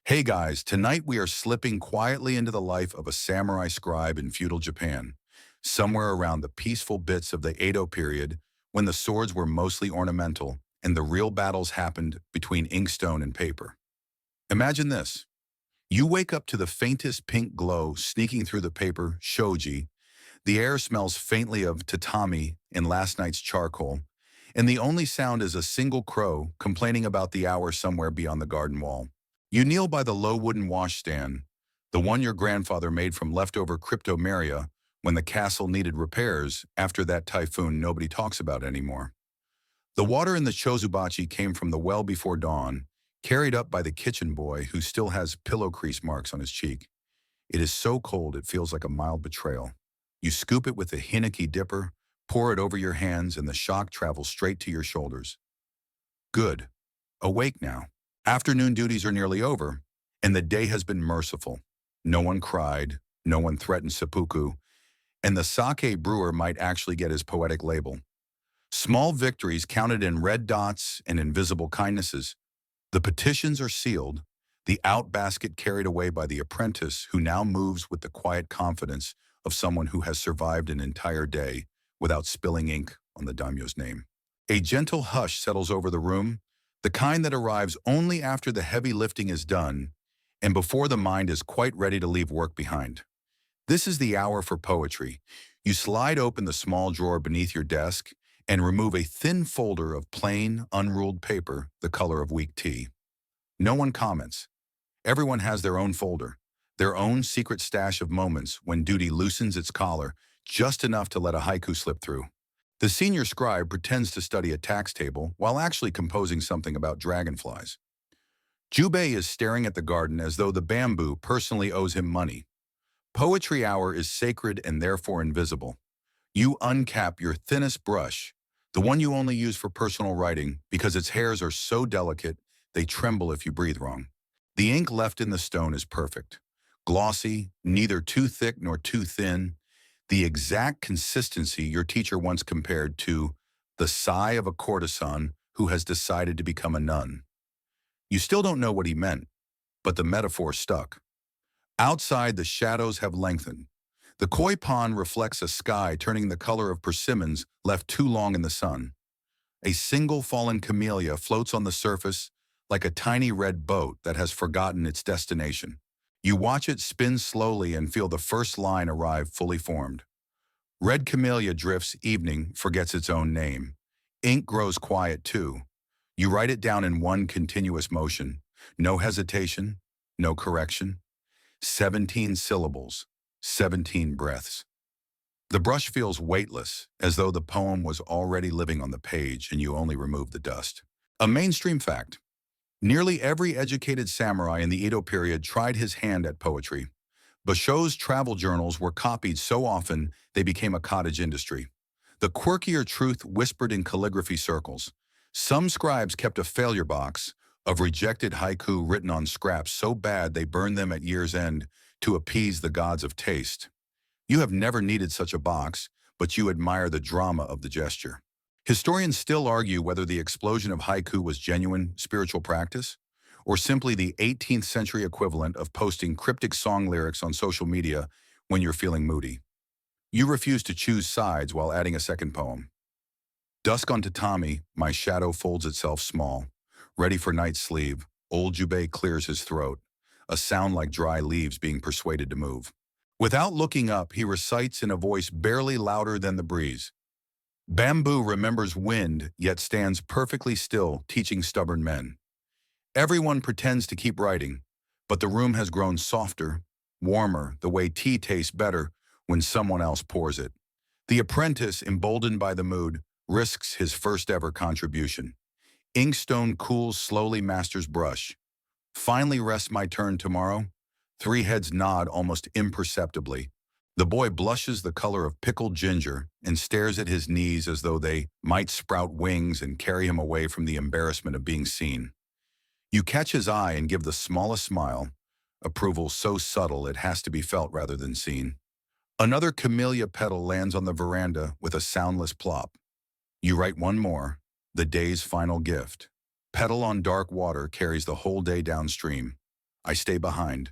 Hey guys, tonight we are slipping quietly into the life of a samurai scribe in feudal Japan, somewhere around the peaceful bits of the Edo period when the swords were mostly ornamental and the real battles happened between inkstone and paper. Imagine this. You wake up to the faintest pink glow sneaking through the paper shoji, the air smells faintly of tatami and last night's charcoal, and the only sound is a single crow complaining about the hour somewhere beyond the garden wall. You kneel by the low wooden washstand, the one your grandfather made from leftover cryptomeria when the castle needed repairs after that typhoon nobody talks about anymore. The water in the chozubachi came from the well before dawn, carried up by the kitchen boy who still has pillow crease marks on his cheek. It is so cold it feels like a mild betrayal. You scoop it with a hinoki dipper, pour it over your hands, and the shock travels straight to your shoulders. Good. Awake now. Afternoon duties are nearly over, and the day has been merciful. No one cried, no one threatened seppuku, and the sake brewer might actually get his poetic label. Small victories counted in red dots and invisible kindnesses. The petitions are sealed, the out basket carried away by the apprentice who now moves with the quiet confidence of someone who has survived an entire day without spilling ink on the daimyo's name. A gentle hush settles over the room, the kind that arrives only after the heavy lifting is done and before the mind is quite ready to leave work behind. This is the hour for poetry. You slide open the small drawer beneath your desk and remove a thin folder of plain, unruled paper the color of weak tea. No one comments. Everyone has their own folder, their own secret stash of moments when duty loosens its collar just enough to let a haiku slip through. The senior scribe pretends to study a tax table while actually composing something about dragonflies. Jubei is staring at the garden as though the bamboo personally owes him money. Poetry hour is sacred and therefore invisible. You uncap your thinnest brush, the one you only use for personal writing because its hairs are so delicate they tremble if you breathe wrong. The ink left in the stone is perfect. Glossy, neither too thick nor too thin, the exact consistency your teacher once compared to the sigh of a courtesan who has decided to become a nun. You still don't know what he meant, but the metaphor stuck. Outside, the shadows have lengthened. The koi pond reflects a sky turning the color of persimmons left too long in the sun. A single fallen camellia floats on the surface like a tiny red boat that has forgotten its destination. You watch it spin slowly and feel the first line arrive fully formed. Red camellia drifts, evening forgets its own name. Ink grows quiet too. You write it down in one continuous motion. No hesitation, no correction. 17 syllables, 17 breaths. The brush feels weightless, as though the poem was already living on the page and you only removed the dust. A mainstream fact. Nearly every educated samurai in the Edo period tried his hand at poetry. Basho's travel journals were copied so often they became a cottage industry. The quirkier truth whispered in calligraphy circles. Some scribes kept a failure box of rejected haiku written on scraps so bad they burned them at year's end to appease the gods of taste. You have never needed such a box, but you admire the drama of the gesture. Historians still argue whether the explosion of haiku was genuine spiritual practice, or simply the 18th century equivalent of posting cryptic song lyrics on social media when you're feeling moody. You refuse to choose sides while adding a second poem. Dusk on tatami, my shadow folds itself small. Ready for night's sleep, old Jubei clears his throat, a sound like dry leaves being persuaded to move. Without looking up, he recites in a voice barely louder than the breeze. Bamboo remembers wind, yet stands perfectly still, teaching stubborn men. Everyone pretends to keep writing, but the room has grown softer, warmer, the way tea tastes better when someone else pours it. The apprentice, emboldened by the mood, risks his first ever contribution. Inkstone cools slowly master's brush. Finally rests my turn tomorrow. Three heads nod almost imperceptibly. The boy blushes the color of pickled ginger and stares at his knees as though they might sprout wings and carry him away from the embarrassment of being seen. You catch his eye and give the smallest smile, approval so subtle it has to be felt rather than seen. Another camellia petal lands on the veranda with a soundless plop. You write one more, the day's final gift. Petal on dark water carries the whole day downstream. I stay behind.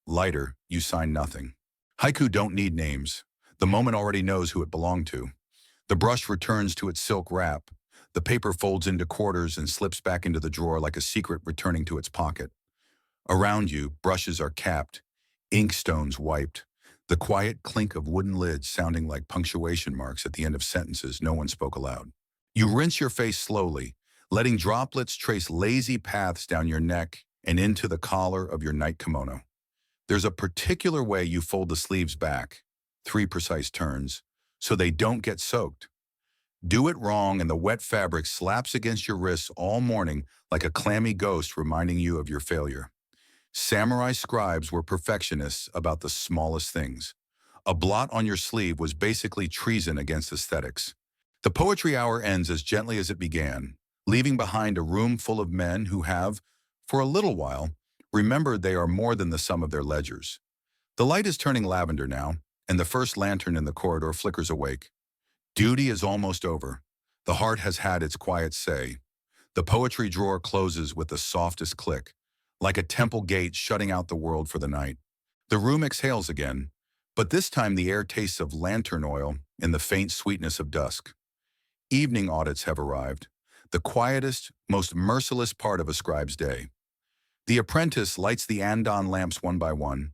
Lighter, you sign nothing. Haiku don't need names. The moment already knows who it belonged to. The brush returns to its silk wrap. The paper folds into quarters and slips back into the drawer like a secret returning to its pocket. Around you, brushes are capped, inkstones wiped, the quiet clink of wooden lids sounding like punctuation marks at the end of sentences no one spoke aloud. You rinse your face slowly, letting droplets trace lazy paths down your neck and into the collar of your night kimono. There's a particular way you fold the sleeves back, 3 precise turns, so they don't get soaked. Do it wrong and the wet fabric slaps against your wrists all morning like a clammy ghost reminding you of your failure. Samurai scribes were perfectionists about the smallest things. A blot on your sleeve was basically treason against aesthetics. The poetry hour ends as gently as it began, leaving behind a room full of men who have, for a little while, remembered they are more than the sum of their ledgers. The light is turning lavender now, and the first lantern in the corridor flickers awake. Duty is almost over. The heart has had its quiet say. The poetry drawer closes with the softest click, like a temple gate shutting out the world for the night. The room exhales again, but this time the air tastes of lantern oil and the faint sweetness of dusk. Evening audits have arrived, the quietest, most merciless part of a scribe's day. The apprentice lights the andon lamps one by one,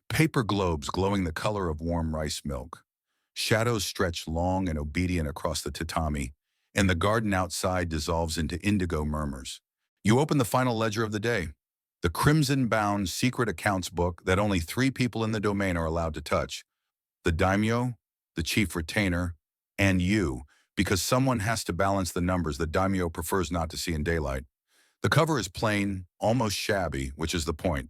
paper globes glowing the color of warm rice milk. Shadows stretch long and obedient across the tatami, and the garden outside dissolves into indigo murmurs. You open the final ledger of the day, the crimson-bound secret accounts book that only 3 people in the domain are allowed to touch: the daimyo, the chief retainer, and you, because someone has to balance the numbers the daimyo prefers not to see in daylight. The cover is plain, almost shabby, which is the point.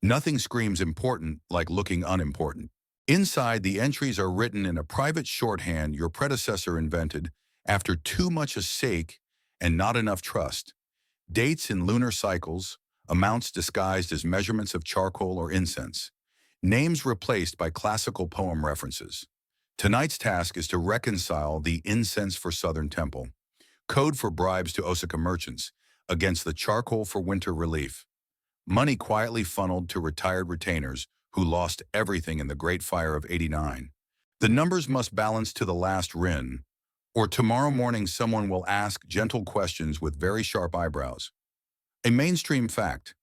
Nothing screams important like looking unimportant. Inside, the entries are written in a private shorthand your predecessor invented after too much sake and not enough trust. Dates in lunar cycles, amounts disguised as measurements of charcoal or incense, names replaced by classical poem references. Tonight's task is to reconcile the incense for Southern Temple, code for bribes to Osaka merchants, against the charcoal for winter relief. Money quietly funneled to retired retainers who lost everything in the Great Fire of '89. The numbers must balance to the last rin, or tomorrow morning someone will ask gentle questions with very sharp eyebrows. A mainstream fact: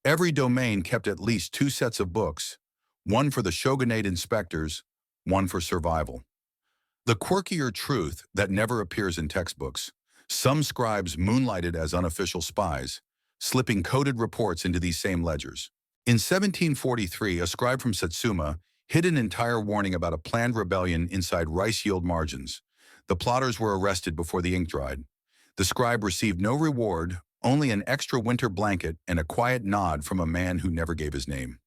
every domain kept at least 2 sets of books, one for the shogunate inspectors, one for survival. The quirkier truth that never appears in textbooks: some scribes moonlighted as unofficial spies, slipping coded reports into these same ledgers. In 1743, a scribe from Satsuma hid an entire warning about a planned rebellion inside rice yield margins. The plotters were arrested before the ink dried. The scribe received no reward, only an extra winter blanket and a quiet nod from a man who never gave his name.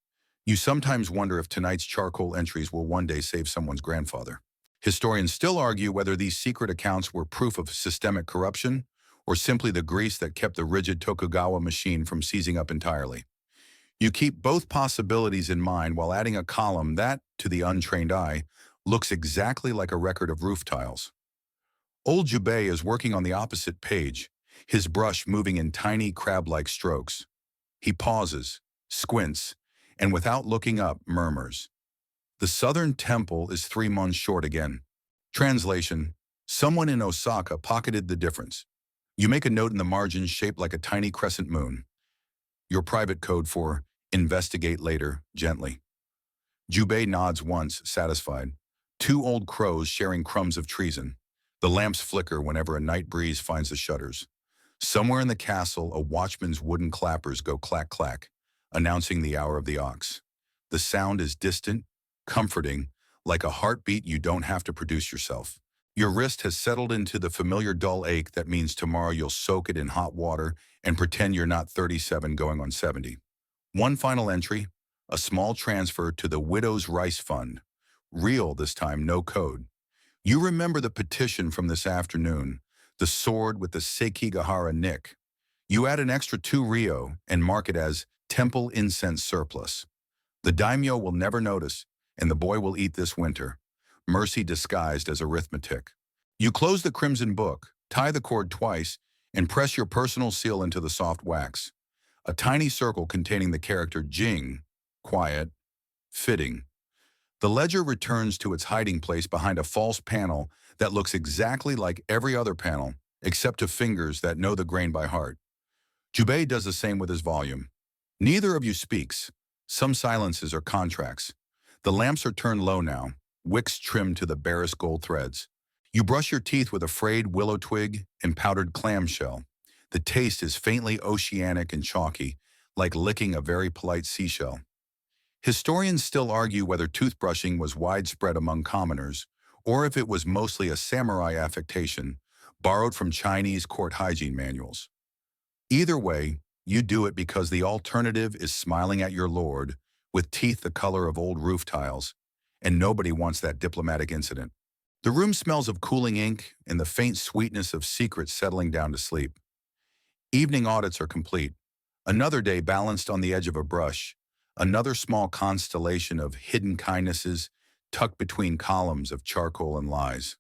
You sometimes wonder if tonight's charcoal entries will one day save someone's grandfather. Historians still argue whether these secret accounts were proof of systemic corruption or simply the grease that kept the rigid Tokugawa machine from seizing up entirely. You keep both possibilities in mind while adding a column that, to the untrained eye, looks exactly like a record of roof tiles. Old Jubei is working on the opposite page, his brush moving in tiny crab-like strokes. He pauses, squints, and without looking up, murmurs. The Southern Temple is 3 months short again. Translation: someone in Osaka pocketed the difference. You make a note in the margins shaped like a tiny crescent moon. Your private code for investigate later, gently. Jubei nods once, satisfied. 2 old crows sharing crumbs of treason. The lamps flicker whenever a night breeze finds the shutters. Somewhere in the castle, a watchman's wooden clappers go clack-clack, announcing the hour of the ox. The sound is distant, comforting, like a heartbeat you don't have to produce yourself. Your wrist has settled into the familiar dull ache that means tomorrow you'll soak it in hot water and pretend you're not 37 going on 70. One final entry, a small transfer to the Widow's Rice Fund. Real this time, no code. You remember the petition from this afternoon, the sword with the Sekigahara nick. You add an extra 2 Rio and mark it as Temple Incense Surplus. The daimyo will never notice, and the boy will eat this winter. Mercy disguised as arithmetic. You close the crimson book, tie the cord twice, and press your personal seal into the soft wax. a tiny circle containing the character Jing, quiet, fitting. The ledger returns to its hiding place behind a false panel that looks exactly like every other panel, except to fingers that know the grain by heart. Jubei does the same with his volume. Neither of you speaks. Some silences are contracts. The lamps are turned low now, wicks trimmed to the barest gold threads. You brush your teeth with a frayed willow twig and powdered clamshell. The taste is faintly oceanic and chalky, like licking a very polite seashell. Historians still argue whether toothbrushing was widespread among commoners, or if it was mostly a samurai affectation, borrowed from Chinese court hygiene manuals. Either way, you do it because the alternative is smiling at your lord, with teeth the color of old roof tiles, and nobody wants that diplomatic incident. The room smells of cooling ink and the faint sweetness of secrets settling down to sleep. Evening audits are complete. Another day balanced on the edge of a brush, another small constellation of hidden kindnesses tucked between columns of charcoal and lies.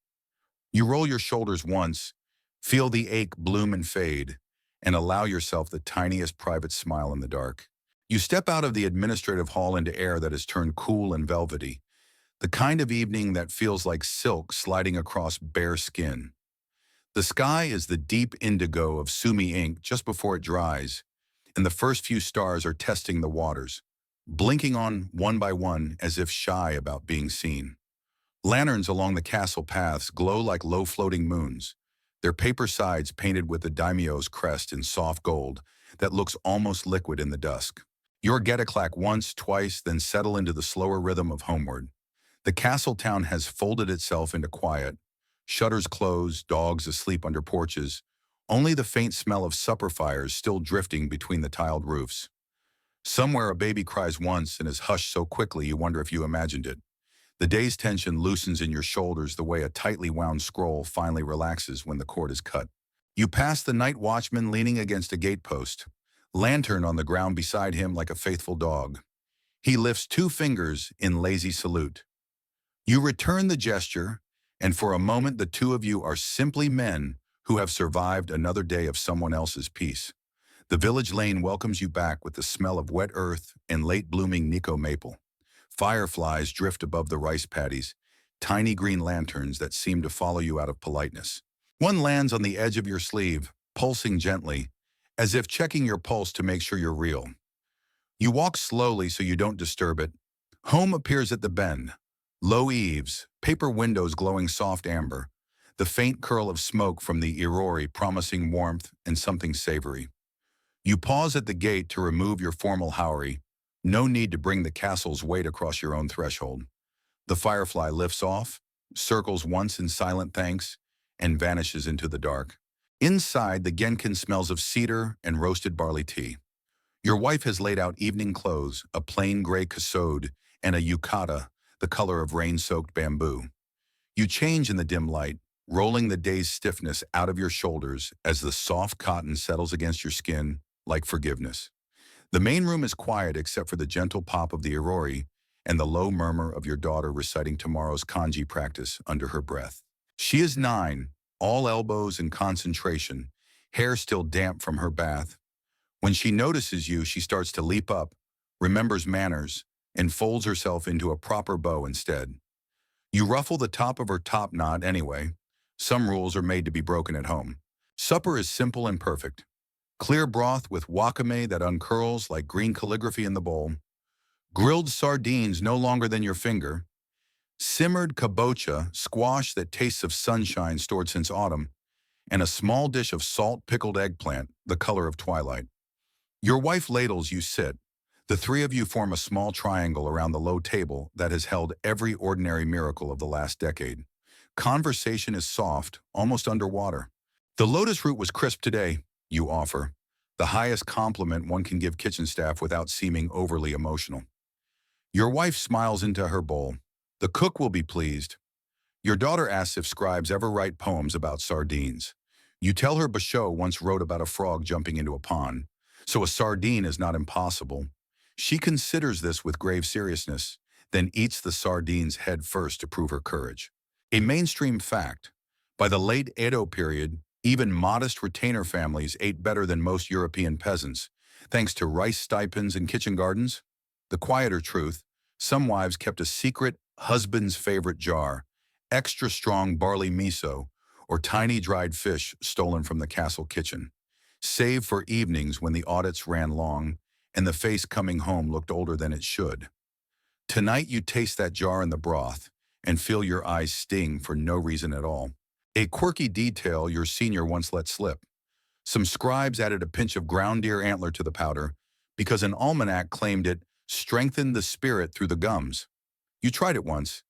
You roll your shoulders once, feel the ache bloom and fade, and allow yourself the tiniest private smile in the dark. You step out of the administrative hall into air that has turned cool and velvety, the kind of evening that feels like silk sliding across bare skin. The sky is the deep indigo of sumi ink just before it dries, and the first few stars are testing the waters, blinking on one by one as if shy about being seen. Lanterns along the castle paths glow like low floating moons, their paper sides painted with the daimyo's crest in soft gold that looks almost liquid in the dusk. Your get-a-clack once, twice, then settle into the slower rhythm of homeward. The castle town has folded itself into quiet. Shutters closed, dogs asleep under porches, only the faint smell of supper fires still drifting between the tiled roofs. Somewhere a baby cries once and is hushed so quickly you wonder if you imagined it. The day's tension loosens in your shoulders the way a tightly wound scroll finally relaxes when the cord is cut. You pass the night watchman leaning against a gatepost, lantern on the ground beside him like a faithful dog. He lifts two fingers in lazy salute. You return the gesture, and for a moment the two of you are simply men who have survived another day of someone else's peace. The village lane welcomes you back with the smell of wet earth and late-blooming Nikko maple. Fireflies drift above the rice paddies, tiny green lanterns that seem to follow you out of politeness. One lands on the edge of your sleeve, pulsing gently, as if checking your pulse to make sure you're real. You walk slowly so you don't disturb it. Home appears at the bend. Low eaves, paper windows glowing soft amber, the faint curl of smoke from the irori promising warmth and something savory. You pause at the gate to remove your formal howry. No need to bring the castle's weight across your own threshold. The firefly lifts off, circles once in silent thanks, and vanishes into the dark. Inside, the genkin smells of cedar and roasted barley tea. Your wife has laid out evening clothes, a plain gray cassode, and a yukata, the color of rain-soaked bamboo. You change in the dim light, rolling the day's stiffness out of your shoulders as the soft cotton settles against your skin like forgiveness. The main room is quiet except for the gentle pop of the irori and the low murmur of your daughter reciting tomorrow's kanji practice under her breath. She is 9, all elbows and concentration, hair still damp from her bath. When she notices you, she starts to leap up, remembers manners, and folds herself into a proper bow instead. You ruffle the top of her top knot anyway. Some rules are made to be broken at home. Supper is simple and perfect. Clear broth with wakame that uncurls like green calligraphy in the bowl. Grilled sardines no longer than your finger. Simmered kabocha, squash that tastes of sunshine stored since autumn. And a small dish of salt pickled eggplant, the color of twilight. Your wife ladles, you sit. The three of you form a small triangle around the low table that has held every ordinary miracle of the last decade. Conversation is soft, almost underwater. The lotus root was crisp today, you offer, the highest compliment one can give kitchen staff without seeming overly emotional. Your wife smiles into her bowl. The cook will be pleased. Your daughter asks if scribes ever write poems about sardines. You tell her Basho once wrote about a frog jumping into a pond, so a sardine is not impossible. She considers this with grave seriousness, then eats the sardines head first to prove her courage. A mainstream fact, by the late Edo period, even modest retainer families ate better than most European peasants, thanks to rice stipends and kitchen gardens? The quieter truth, some wives kept a secret husband's favorite jar, extra strong barley miso, or tiny dried fish stolen from the castle kitchen, save for evenings when the audits ran long and the face coming home looked older than it should. Tonight you taste that jar in the broth and feel your eyes sting for no reason at all. A quirky detail your senior once let slip. Some scribes added a pinch of ground deer antler to the powder because an almanac claimed it strengthened the spirit through the gums. You tried it once,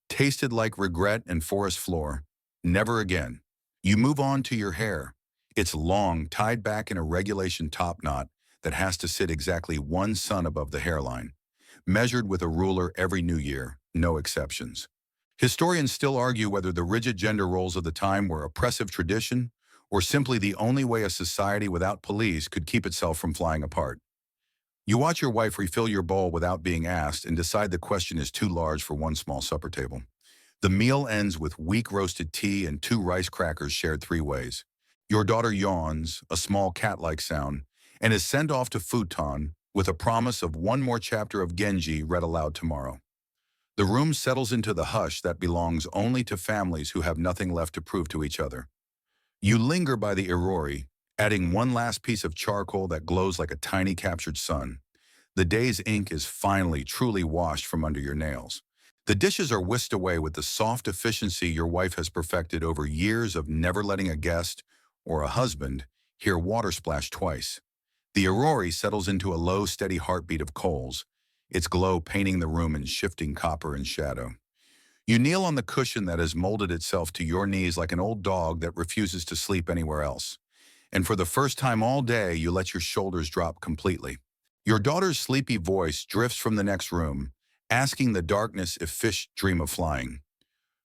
tasted like regret and forest floor. Never again. You move on to your hair. It's long, tied back in a regulation top knot that has to sit exactly 1 sun above the hairline, measured with a ruler every new year, no exceptions. Historians still argue whether the rigid gender roles of the time were oppressive tradition or simply the only way a society without police could keep itself from flying apart. You watch your wife refill your bowl without being asked and decide the question is too large for one small supper table. The meal ends with weak roasted tea and 2 rice crackers shared 3 ways. Your daughter yawns, a small cat-like sound, and is sent off to futon with a promise of one more chapter of Genji read aloud tomorrow. The room settles into the hush that belongs only to families who have nothing left to prove to each other. You linger by the irori, adding one last piece of charcoal that glows like a tiny captured sun. The day's ink is finally truly washed from under your nails. The dishes are whisked away with the soft efficiency your wife has perfected over years of never letting a guest or a husband hear water splash twice. The irori settles into a low, steady heartbeat of coals, its glow painting the room in shifting copper and shadow. You kneel on the cushion that has molded itself to your knees like an old dog that refuses to sleep anywhere else. And for the first time all day, you let your shoulders drop completely. Your daughter's sleepy voice drifts from the next room, asking the darkness if fish dream of flying.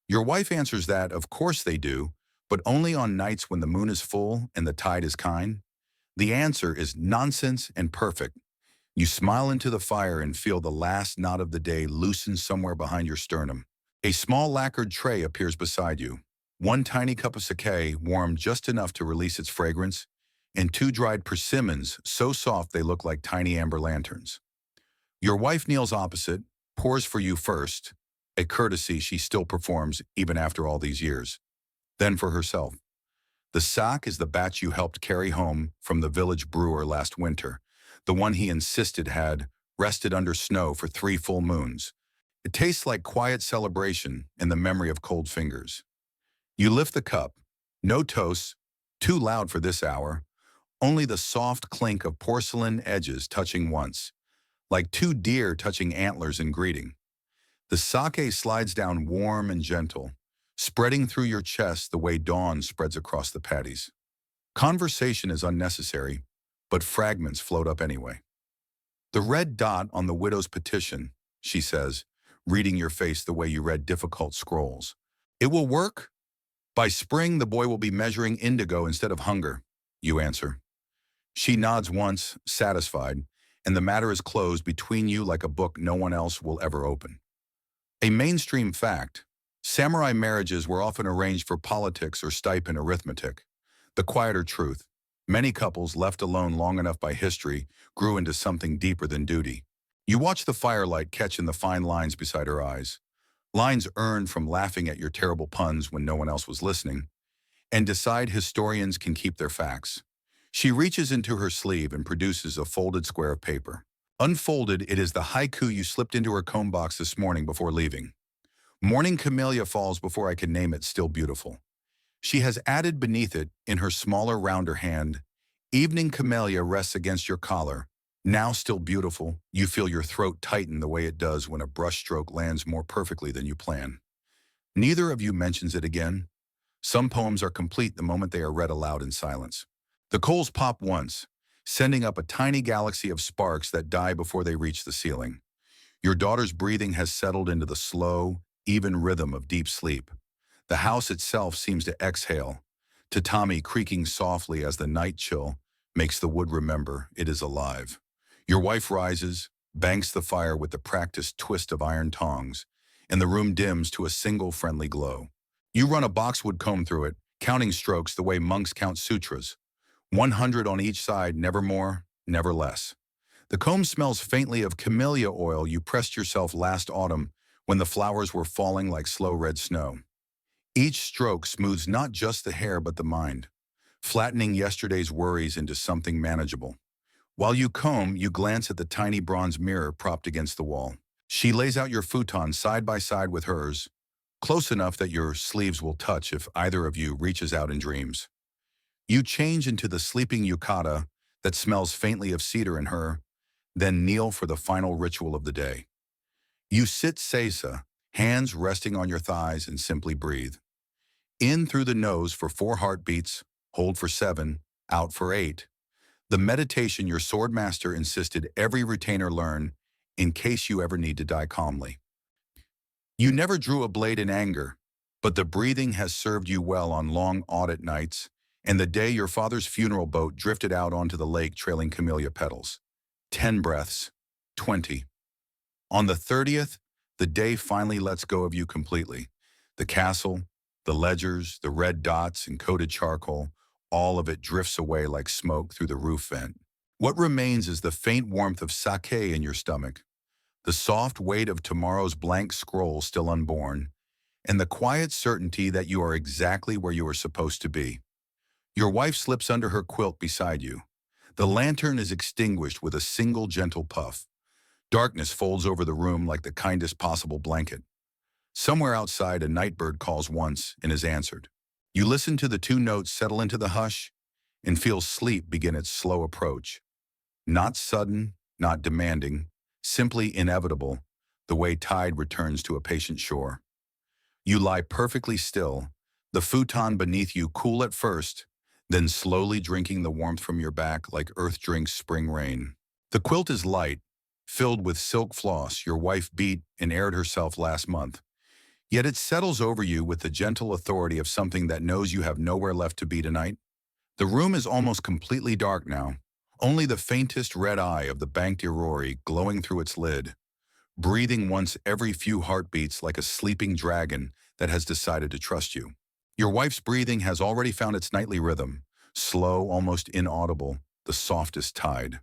Your wife answers that, of course they do, but only on nights when the moon is full and the tide is kind. The answer is nonsense and perfect. You smile into the fire and feel the last knot of the day loosen somewhere behind your sternum. A small lacquered tray appears beside you. 1 tiny cup of sake, warmed just enough to release its fragrance, and 2 dried persimmons so soft they look like tiny amber lanterns. Your wife kneels opposite, pours for you first, a courtesy she still performs even after all these years. Then for herself. The sack is the batch you helped carry home from the village brewer last winter, the one he insisted had rested under snow for 3 full moons. It tastes like quiet celebration in the memory of cold fingers. You lift the cup. No toast, too loud for this hour, only the soft clink of porcelain edges touching once, like 2 deer touching antlers in greeting. The sake slides down warm and gentle, spreading through your chest the way dawn spreads across the patties. Conversation is unnecessary, but fragments float up anyway. The red dot on the widow's petition, she says, reading your face the way you read difficult scrolls. It will work? By spring, the boy will be measuring indigo instead of hunger, you answer. She nods once, satisfied, and the matter is closed between you like a book no one else will ever open. A mainstream fact, samurai marriages were often arranged for politics or stipend arithmetic. The quieter truth, many couples left alone long enough by history grew into something deeper than duty. You watch the firelight catch in the fine lines beside her eyes, lines earned from laughing at your terrible puns when no one else was listening, and decide historians can keep their facts. She reaches into her sleeve and produces a folded square of paper. Unfolded, it is the haiku you slipped into her comb box this morning before leaving. Morning camellia falls before I can name it, still beautiful. She has added beneath it, in her smaller, rounder hand, evening camellia rests against your collar. Now still beautiful, you feel your throat tighten the way it does when a brushstroke lands more perfectly than you plan. Neither of you mentions it again. Some poems are complete the moment they are read aloud in silence. The coals pop once, sending up a tiny galaxy of sparks that die before they reach the ceiling. Your daughter's breathing has settled into the slow, even rhythm of deep sleep. The house itself seems to exhale, tatami creaking softly as the night chill makes the wood remember it is alive. Your wife rises, banks the fire with the practiced twist of iron tongs, and the room dims to a single friendly glow. You run a boxwood comb through it, counting strokes the way monks count sutras. 100 on each side, never more, never less. The comb smells faintly of camellia oil you pressed yourself last autumn when the flowers were falling like slow red snow. Each stroke smooths not just the hair but the mind, flattening yesterday's worries into something manageable. While you comb, you glance at the tiny bronze mirror propped against the wall. She lays out your futon side by side with hers, close enough that your sleeves will touch if either of you reaches out in dreams. You change into the sleeping yukata that smells faintly of cedar in her, then kneel for the final ritual of the day. You sit sesa, hands resting on your thighs, and simply breathe. In through the nose for 4 heartbeats, hold for 7, out for 8. The meditation your sword master insisted every retainer learn in case you ever need to die calmly. You never drew a blade in anger, but the breathing has served you well on long audit nights and the day your father's funeral boat drifted out onto the lake trailing camellia petals. 10 breaths, 20. On the 30th, the day finally lets go of you completely. The castle, the ledgers, the red dots and coated charcoal, all of it drifts away like smoke through the roof vent. What remains is the faint warmth of sake in your stomach, the soft weight of tomorrow's blank scroll still unborn, and the quiet certainty that you are exactly where you are supposed to be. Your wife slips under her quilt beside you. The lantern is extinguished with a single gentle puff. Darkness folds over the room like the kindest possible blanket. Somewhere outside, a nightbird calls once and is answered. You listen to the 2 notes settle into the hush and feel sleep begin its slow approach. Not sudden, not demanding, simply inevitable, the way tide returns to a patient shore. You lie perfectly still, the futon beneath you cool at first, then slowly drinking the warmth from your back like earth drinks spring rain. The quilt is light, filled with silk floss your wife beat and aired herself last month. Yet it settles over you with the gentle authority of something that knows you have nowhere left to be tonight. The room is almost completely dark now, only the faintest red eye of the banked Aurori glowing through its lid, breathing once every few heartbeats like a sleeping dragon that has decided to trust you. Your wife's breathing has already found its nightly rhythm, slow, almost inaudible, the softest tide.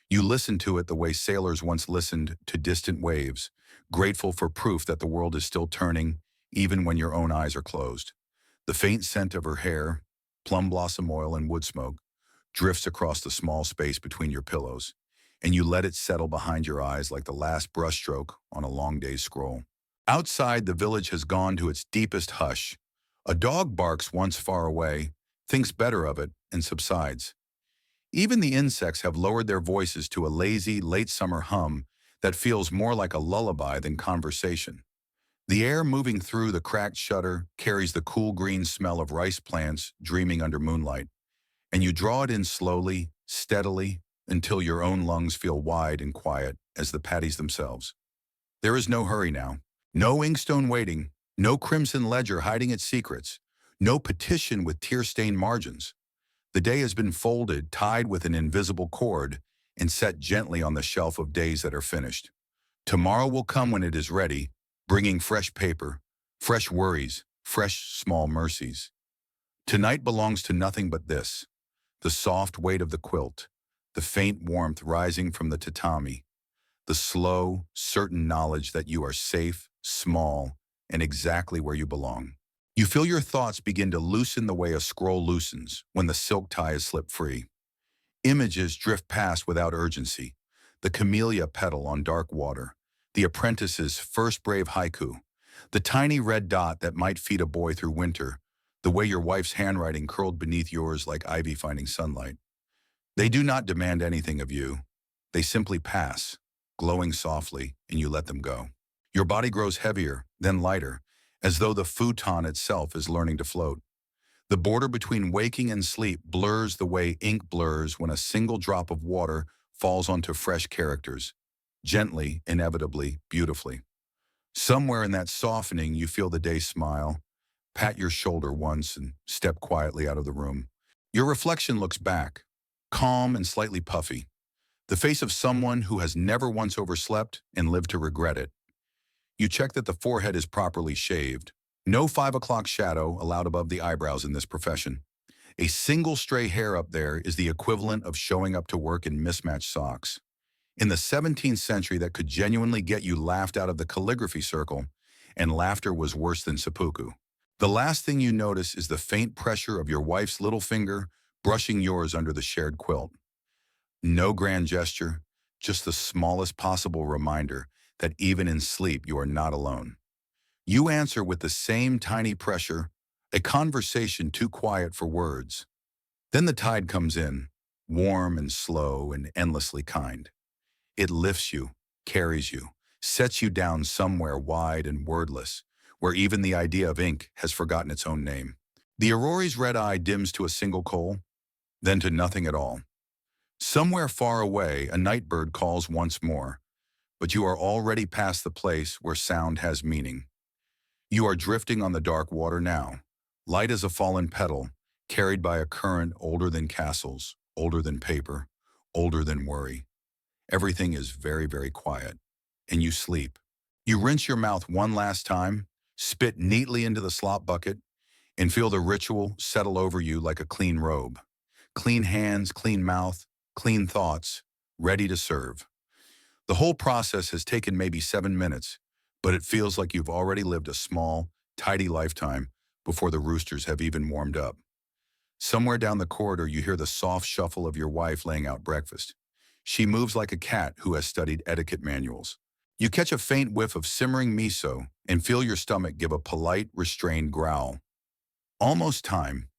You listen to it the way sailors once listened to distant waves, grateful for proof that the world is still turning, even when your own eyes are closed. The faint scent of her hair, plum blossom oil and wood smoke, drifts across the small space between your pillows, and you let it settle behind your eyes like the last brushstroke on a long day's scroll. Outside, the village has gone to its deepest hush. A dog barks once far away, thinks better of it, and subsides. Even the insects have lowered their voices to a lazy, late summer hum that feels more like a lullaby than conversation. The air moving through the cracked shutter carries the cool green smell of rice plants dreaming under moonlight, and you draw it in slowly, steadily, until your own lungs feel wide and quiet as the patties themselves. There is no hurry now, no inkstone waiting, no crimson ledger hiding its secrets, no petition with tear-stained margins. The day has been folded, tied with an invisible cord, and set gently on the shelf of days that are finished. Tomorrow will come when it is ready, bringing fresh paper, fresh worries, fresh small mercies. Tonight belongs to nothing but this: the soft weight of the quilt, the faint warmth rising from the tatami, the slow, certain knowledge that you are safe, small, and exactly where you belong. You feel your thoughts begin to loosen the way a scroll loosens when the silk tie is slipped free. Images drift past without urgency: the camellia petal on dark water, the apprentice's first brave haiku, the tiny red dot that might feed a boy through winter, the way your wife's handwriting curled beneath yours like ivy finding sunlight. They do not demand anything of you. They simply pass, glowing softly, and you let them go. Your body grows heavier, then lighter, as though the futon itself is learning to float. The border between waking and sleep blurs the way ink blurs when a single drop of water falls onto fresh characters, gently, inevitably, beautifully. Somewhere in that softening, you feel the day smile, pat your shoulder once, and step quietly out of the room. Your reflection looks back, calm and slightly puffy, the face of someone who has never once overslept and lived to regret it. You check that the forehead is properly shaved. No 5 o'clock shadow allowed above the eyebrows in this profession. A single stray hair up there is the equivalent of showing up to work in mismatched socks. In the 17th century, that could genuinely get you laughed out of the calligraphy circle, and laughter was worse than seppuku. The last thing you notice is the faint pressure of your wife's little finger brushing yours under the shared quilt. No grand gesture, just the smallest possible reminder that even in sleep you are not alone. You answer with the same tiny pressure, a conversation too quiet for words. Then the tide comes in, warm and slow and endlessly kind. It lifts you, carries you, sets you down somewhere wide and wordless, where even the idea of ink has forgotten its own name. The Aurore's red eye dims to a single coal, then to nothing at all. Somewhere far away, a night bird calls once more, but you are already past the place where sound has meaning. You are drifting on the dark water now, light as a fallen petal, carried by a current older than castles, older than paper, older than worry. Everything is very, very quiet, and you sleep. You rinse your mouth one last time, spit neatly into the slop bucket, and feel the ritual settle over you like a clean robe. Clean hands, clean mouth, clean thoughts, ready to serve. The whole process has taken maybe 7 minutes, but it feels like you've already lived a small, tidy lifetime before the roosters have even warmed up. Somewhere down the corridor, you hear the soft shuffle of your wife laying out breakfast. She moves like a cat who has studied etiquette manuals. You catch a faint whiff of simmering miso and feel your stomach give a polite, restrained growl. Almost time.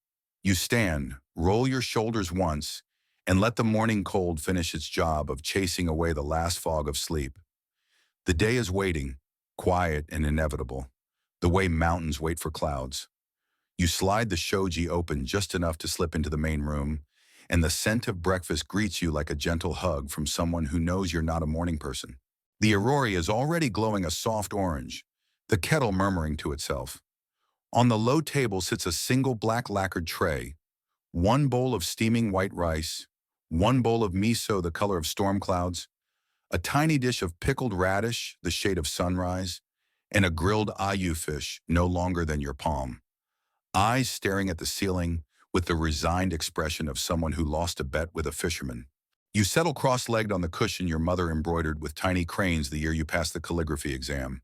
You stand, roll your shoulders once, and let the morning cold finish its job of chasing away the last fog of sleep. The day is waiting, quiet and inevitable, the way mountains wait for clouds. You slide the shoji open just enough to slip into the main room, and the scent of breakfast greets you like a gentle hug from someone who knows you're not a morning person. The Aurora is already glowing a soft orange, the kettle murmuring to itself. On the low table sits a single black lacquered tray, one bowl of steaming white rice, one bowl of miso the color of storm clouds, a tiny dish of pickled radish the shade of sunrise, and a grilled ayu fish no longer than your palm. Eyes staring at the ceiling with the resigned expression of someone who lost a bet with a fisherman. You settle cross-legged on the cushion your mother embroidered with tiny cranes the year you passed the calligraphy exam.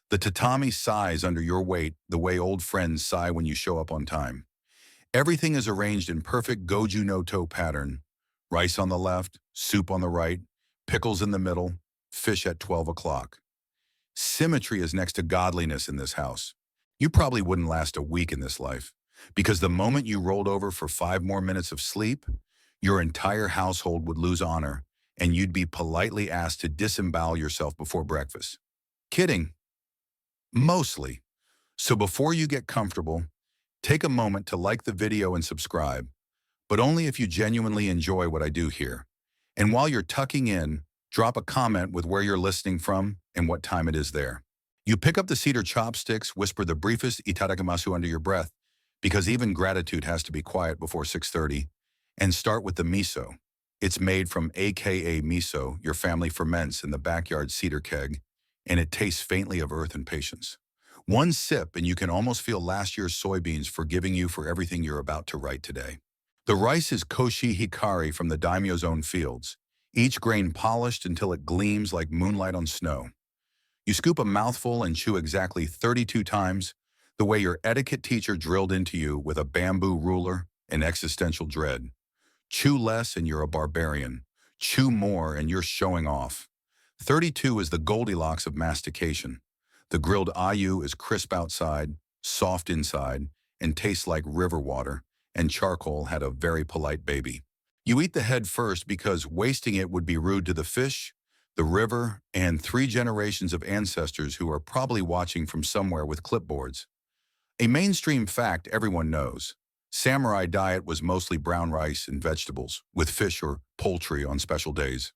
The tatami sighs under your weight the way old friends sigh when you show up on time. Everything is arranged in perfect goju no to pattern. Rice on the left, soup on the right, pickles in the middle, fish at 12 o'clock. Symmetry is next to godliness in this house. You probably wouldn't last a week in this life, because the moment you rolled over for 5 more minutes of sleep, your entire household would lose honor, and you'd be politely asked to disembowel yourself before breakfast. Kidding. Mostly. So before you get comfortable, take a moment to like the video and subscribe, but only if you genuinely enjoy what I do here. And while you're tucking in, drop a comment with where you're listening from and what time it is there. You pick up the cedar chopsticks, whisper the briefest itadakimasu under your breath, because even gratitude has to be quiet before 6:30, and start with the miso. It's made from AKA miso your family ferments in the backyard cedar keg, and it tastes faintly of earth and patience. One sip and you can almost feel last year's soybeans forgiving you for everything you're about to write today. The rice is koshi hikari from the daimyo's own fields, each grain polished until it gleams like moonlight on snow. You scoop a mouthful and chew exactly 32 times, the way your etiquette teacher drilled into you with a bamboo ruler and existential dread. Chew less and you're a barbarian. Chew more and you're showing off. 32 is the Goldilocks of mastication. The grilled ayu is crisp outside, soft inside, and tastes like river water, and charcoal had a very polite baby. You eat the head first because wasting it would be rude to the fish, the river, and 3 generations of ancestors who are probably watching from somewhere with clipboards. A mainstream fact everyone knows. Samurai diet was mostly brown rice and vegetables, with fish or poultry on special days.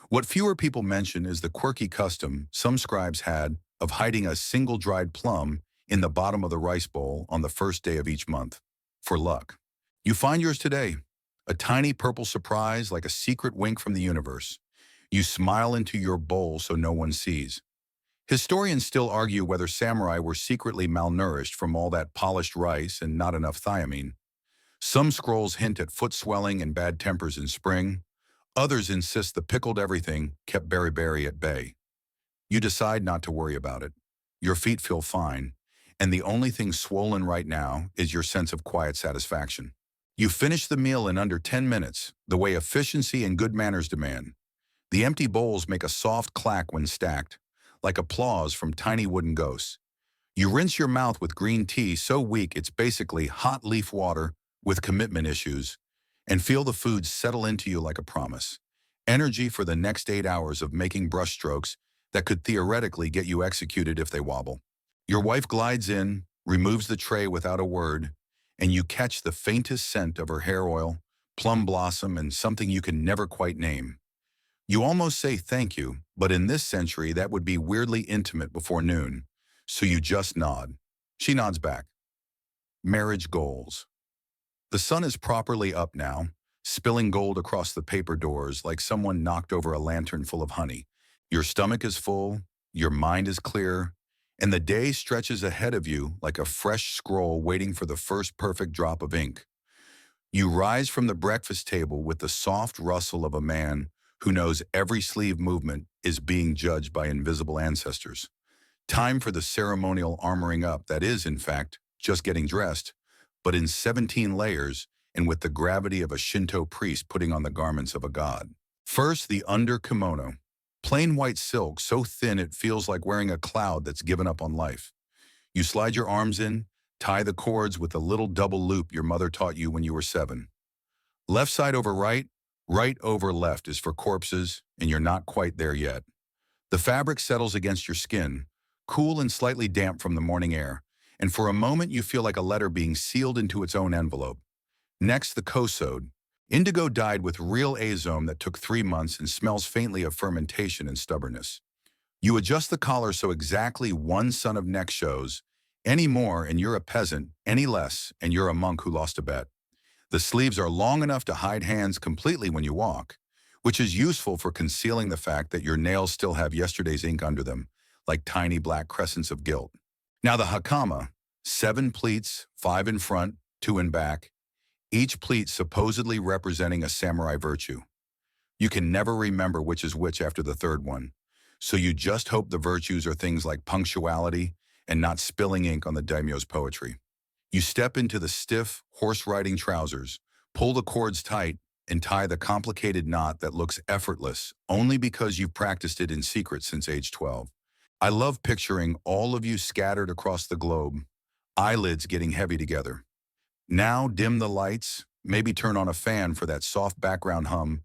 What fewer people mention is the quirky custom some scribes had of hiding a single dried plum in the bottom of the rice bowl on the first day of each month, for luck. You find yours today, a tiny purple surprise like a secret wink from the universe. You smile into your bowl so no one sees. Historians still argue whether samurai were secretly malnourished from all that polished rice and not enough thiamine. Some scrolls hint at foot swelling and bad tempers in spring. Others insist the pickled everything kept beriberi at bay. You decide not to worry about it. Your feet feel fine, and the only thing swollen right now is your sense of quiet satisfaction. You finish the meal in under 10 minutes, the way efficiency and good manners demand. The empty bowls make a soft clack when stacked, like applause from tiny wooden ghosts. You rinse your mouth with green tea so weak it's basically hot leaf water with commitment issues, and feel the food settle into you like a promise. Energy for the next 8 hours of making brushstrokes that could theoretically get you executed if they wobble. Your wife glides in, removes the tray without a word, and you catch the faintest scent of her hair oil, plum blossom, and something you can never quite name. You almost say thank you, but in this century that would be weirdly intimate before noon, so you just nod. She nods back. Marriage goals. The sun is properly up now, spilling gold across the paper doors like someone knocked over a lantern full of honey. Your stomach is full, your mind is clear, and the day stretches ahead of you like a fresh scroll waiting for the first perfect drop of ink. You rise from the breakfast table with the soft rustle of a man who knows every sleeve movement is being judged by invisible ancestors. Time for the ceremonial armoring up that is, in fact, just getting dressed, but in 17 layers and with the gravity of a Shinto priest putting on the garments of a god. First, the under kimono. Plain white silk so thin it feels like wearing a cloud that's given up on life. You slide your arms in, tie the cords with the little double loop your mother taught you when you were 7. Left side over right, right over left is for corpses, and you're not quite there yet. The fabric settles against your skin, cool and slightly damp from the morning air, and for a moment you feel like a letter being sealed into its own envelope. Next, the kosode. Indigo dyed with real azome that took 3 months and smells faintly of fermentation and stubbornness. You adjust the collar so exactly one son of neck shows. Any more and you're a peasant, any less and you're a monk who lost a bet. The sleeves are long enough to hide hands completely when you walk, which is useful for concealing the fact that your nails still have yesterday's ink under them, like tiny black crescents of guilt. Now the hakama, 7 pleats, 5 in front, 2 in back, each pleat supposedly representing a samurai virtue. You can never remember which is which after the third one, so you just hope the virtues are things like punctuality and not spilling ink on the daimyo's poetry. You step into the stiff, horse-riding trousers, pull the cords tight, and tie the complicated knot that looks effortless only because you've practiced it in secret since age 12. I love picturing all of you scattered across the globe, eyelids getting heavy together. Now dim the lights, maybe turn on a fan for that soft background hum,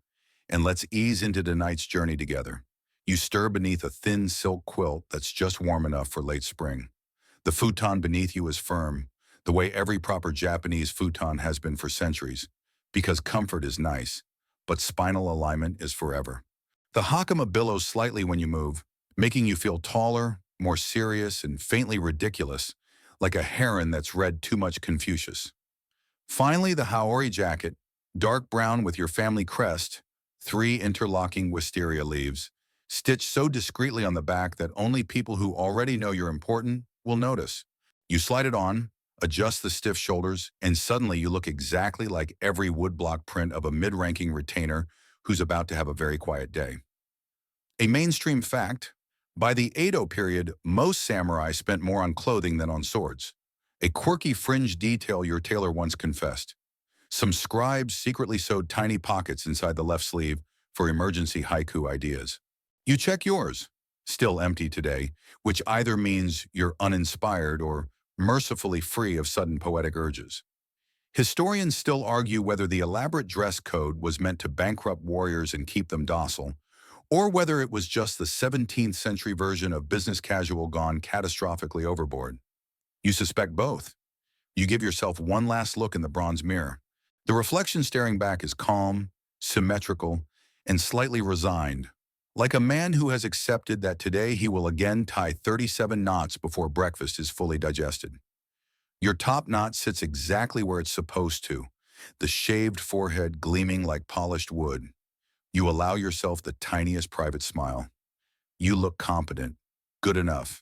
and let's ease into tonight's journey together. You stir beneath a thin silk quilt that's just warm enough for late spring. The futon beneath you is firm, the way every proper Japanese futon has been for centuries, because comfort is nice, but spinal alignment is forever. The hakama billows slightly when you move, making you feel taller, more serious, and faintly ridiculous, like a heron that's read too much Confucius. Finally, the haori jacket, dark brown with your family crest, 3 interlocking wisteria leaves, stitched so discreetly on the back that only people who already know you're important will notice. You slide it on, adjust the stiff shoulders, and suddenly you look exactly like every woodblock print of a mid-ranking retainer who's about to have a very quiet day. A mainstream fact, by the Edo period, most samurai spent more on clothing than on swords. A quirky fringe detail your tailor once confessed. Some scribes secretly sewed tiny pockets inside the left sleeve for emergency haiku ideas. You check yours, still empty today, which either means you're uninspired or mercifully free of sudden poetic urges. Historians still argue whether the elaborate dress code was meant to bankrupt warriors and keep them docile, or whether it was just the 17th century version of business casual gone catastrophically overboard. You suspect both. You give yourself one last look in the bronze mirror. The reflection staring back is calm, symmetrical, and slightly resigned, like a man who has accepted that today he will again tie 37 knots before breakfast is fully digested. Your top knot sits exactly where it's supposed to, the shaved forehead gleaming like polished wood. You allow yourself the tiniest private smile. You look competent, good enough.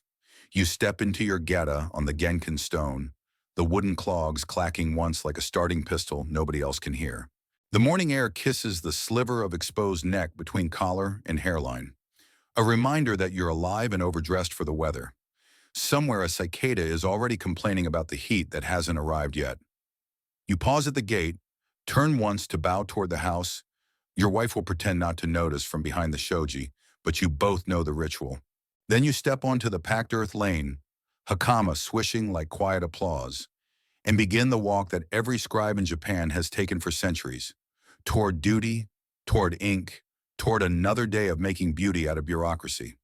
You step into your geta on the Genkan stone, the wooden clogs clacking once like a starting pistol nobody else can hear. The morning air kisses the sliver of exposed neck between collar and hairline, a reminder that you're alive and overdressed for the weather. Somewhere a cicada is already complaining about the heat that hasn't arrived yet. You pause at the gate, turn once to bow toward the house. Your wife will pretend not to notice from behind the shoji, but you both know the ritual. Then you step onto the packed earth lane, hakama swishing like quiet applause, and begin the walk that every scribe in Japan has taken for centuries, toward duty, toward ink, toward another day of making beauty out of bureaucracy.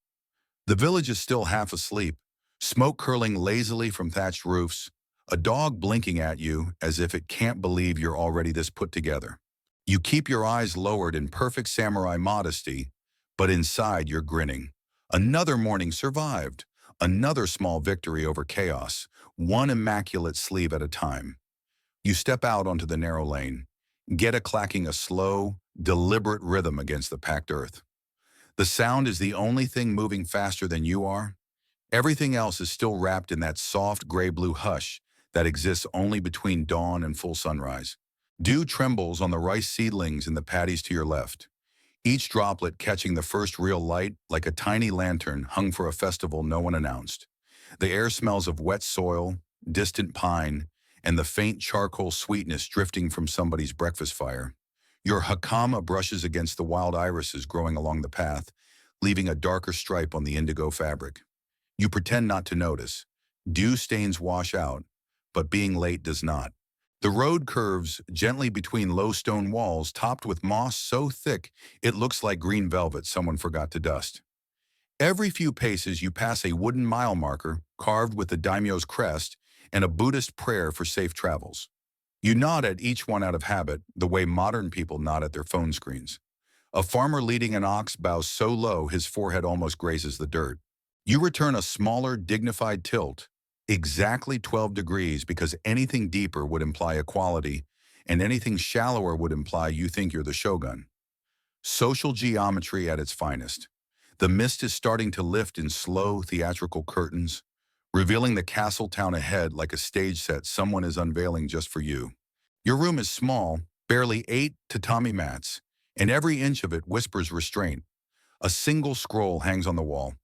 The village is still half asleep, smoke curling lazily from thatched roofs, a dog blinking at you as if it can't believe you're already this put together. You keep your eyes lowered in perfect samurai modesty, but inside you're grinning. Another morning survived, another small victory over chaos, one immaculate sleeve at a time. You step out onto the narrow lane, get a clacking a slow, deliberate rhythm against the packed earth. The sound is the only thing moving faster than you are. Everything else is still wrapped in that soft gray-blue hush that exists only between dawn and full sunrise. Dew trembles on the rice seedlings in the paddies to your left, each droplet catching the first real light like a tiny lantern hung for a festival no one announced. The air smells of wet soil, distant pine, and the faint charcoal sweetness drifting from somebody's breakfast fire. Your hakama brushes against the wild irises growing along the path, leaving a darker stripe on the indigo fabric. You pretend not to notice. Dew stains wash out, but being late does not. The road curves gently between low stone walls topped with moss so thick it looks like green velvet someone forgot to dust. Every few paces you pass a wooden mile marker carved with the daimyo's crest and a Buddhist prayer for safe travels. You nod at each one out of habit, the way modern people nod at their phone screens. A farmer leading an ox bows so low his forehead almost grazes the dirt. You return a smaller, dignified tilt, exactly 12 degrees because anything deeper would imply equality, and anything shallower would imply you think you're the shogun. Social geometry at its finest. The mist is starting to lift in slow, theatrical curtains, revealing the castle town ahead like a stage set someone is unveiling just for you. Your room is small, barely 8 tatami mats, and every inch of it whispers restraint. A single scroll hangs on the wall,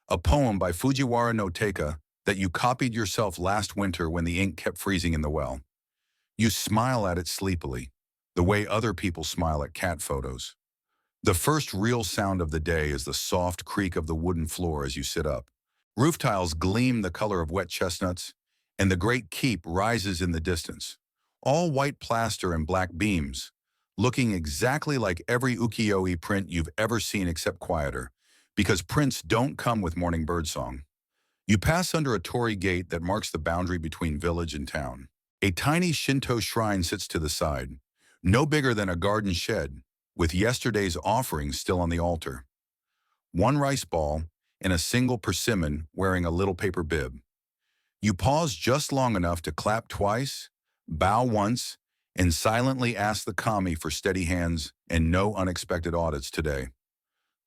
a poem by Fujiwara no Teika that you copied yourself last winter when the ink kept freezing in the well. You smile at it sleepily, the way other people smile at cat photos. The first real sound of the day is the soft creak of the wooden floor as you sit up. Roof tiles gleam the color of wet chestnuts, and the great keep rises in the distance. All white plaster and black beams, looking exactly like every ukiyo-e print you've ever seen except quieter, because prints don't come with morning birdsong. You pass under a torii gate that marks the boundary between village and town. A tiny Shinto shrine sits to the side, no bigger than a garden shed, with yesterday's offerings still on the altar. One rice ball and a single persimmon wearing a little paper bib. You pause just long enough to clap twice, bow once, and silently ask the kami for steady hands and no unexpected audits today.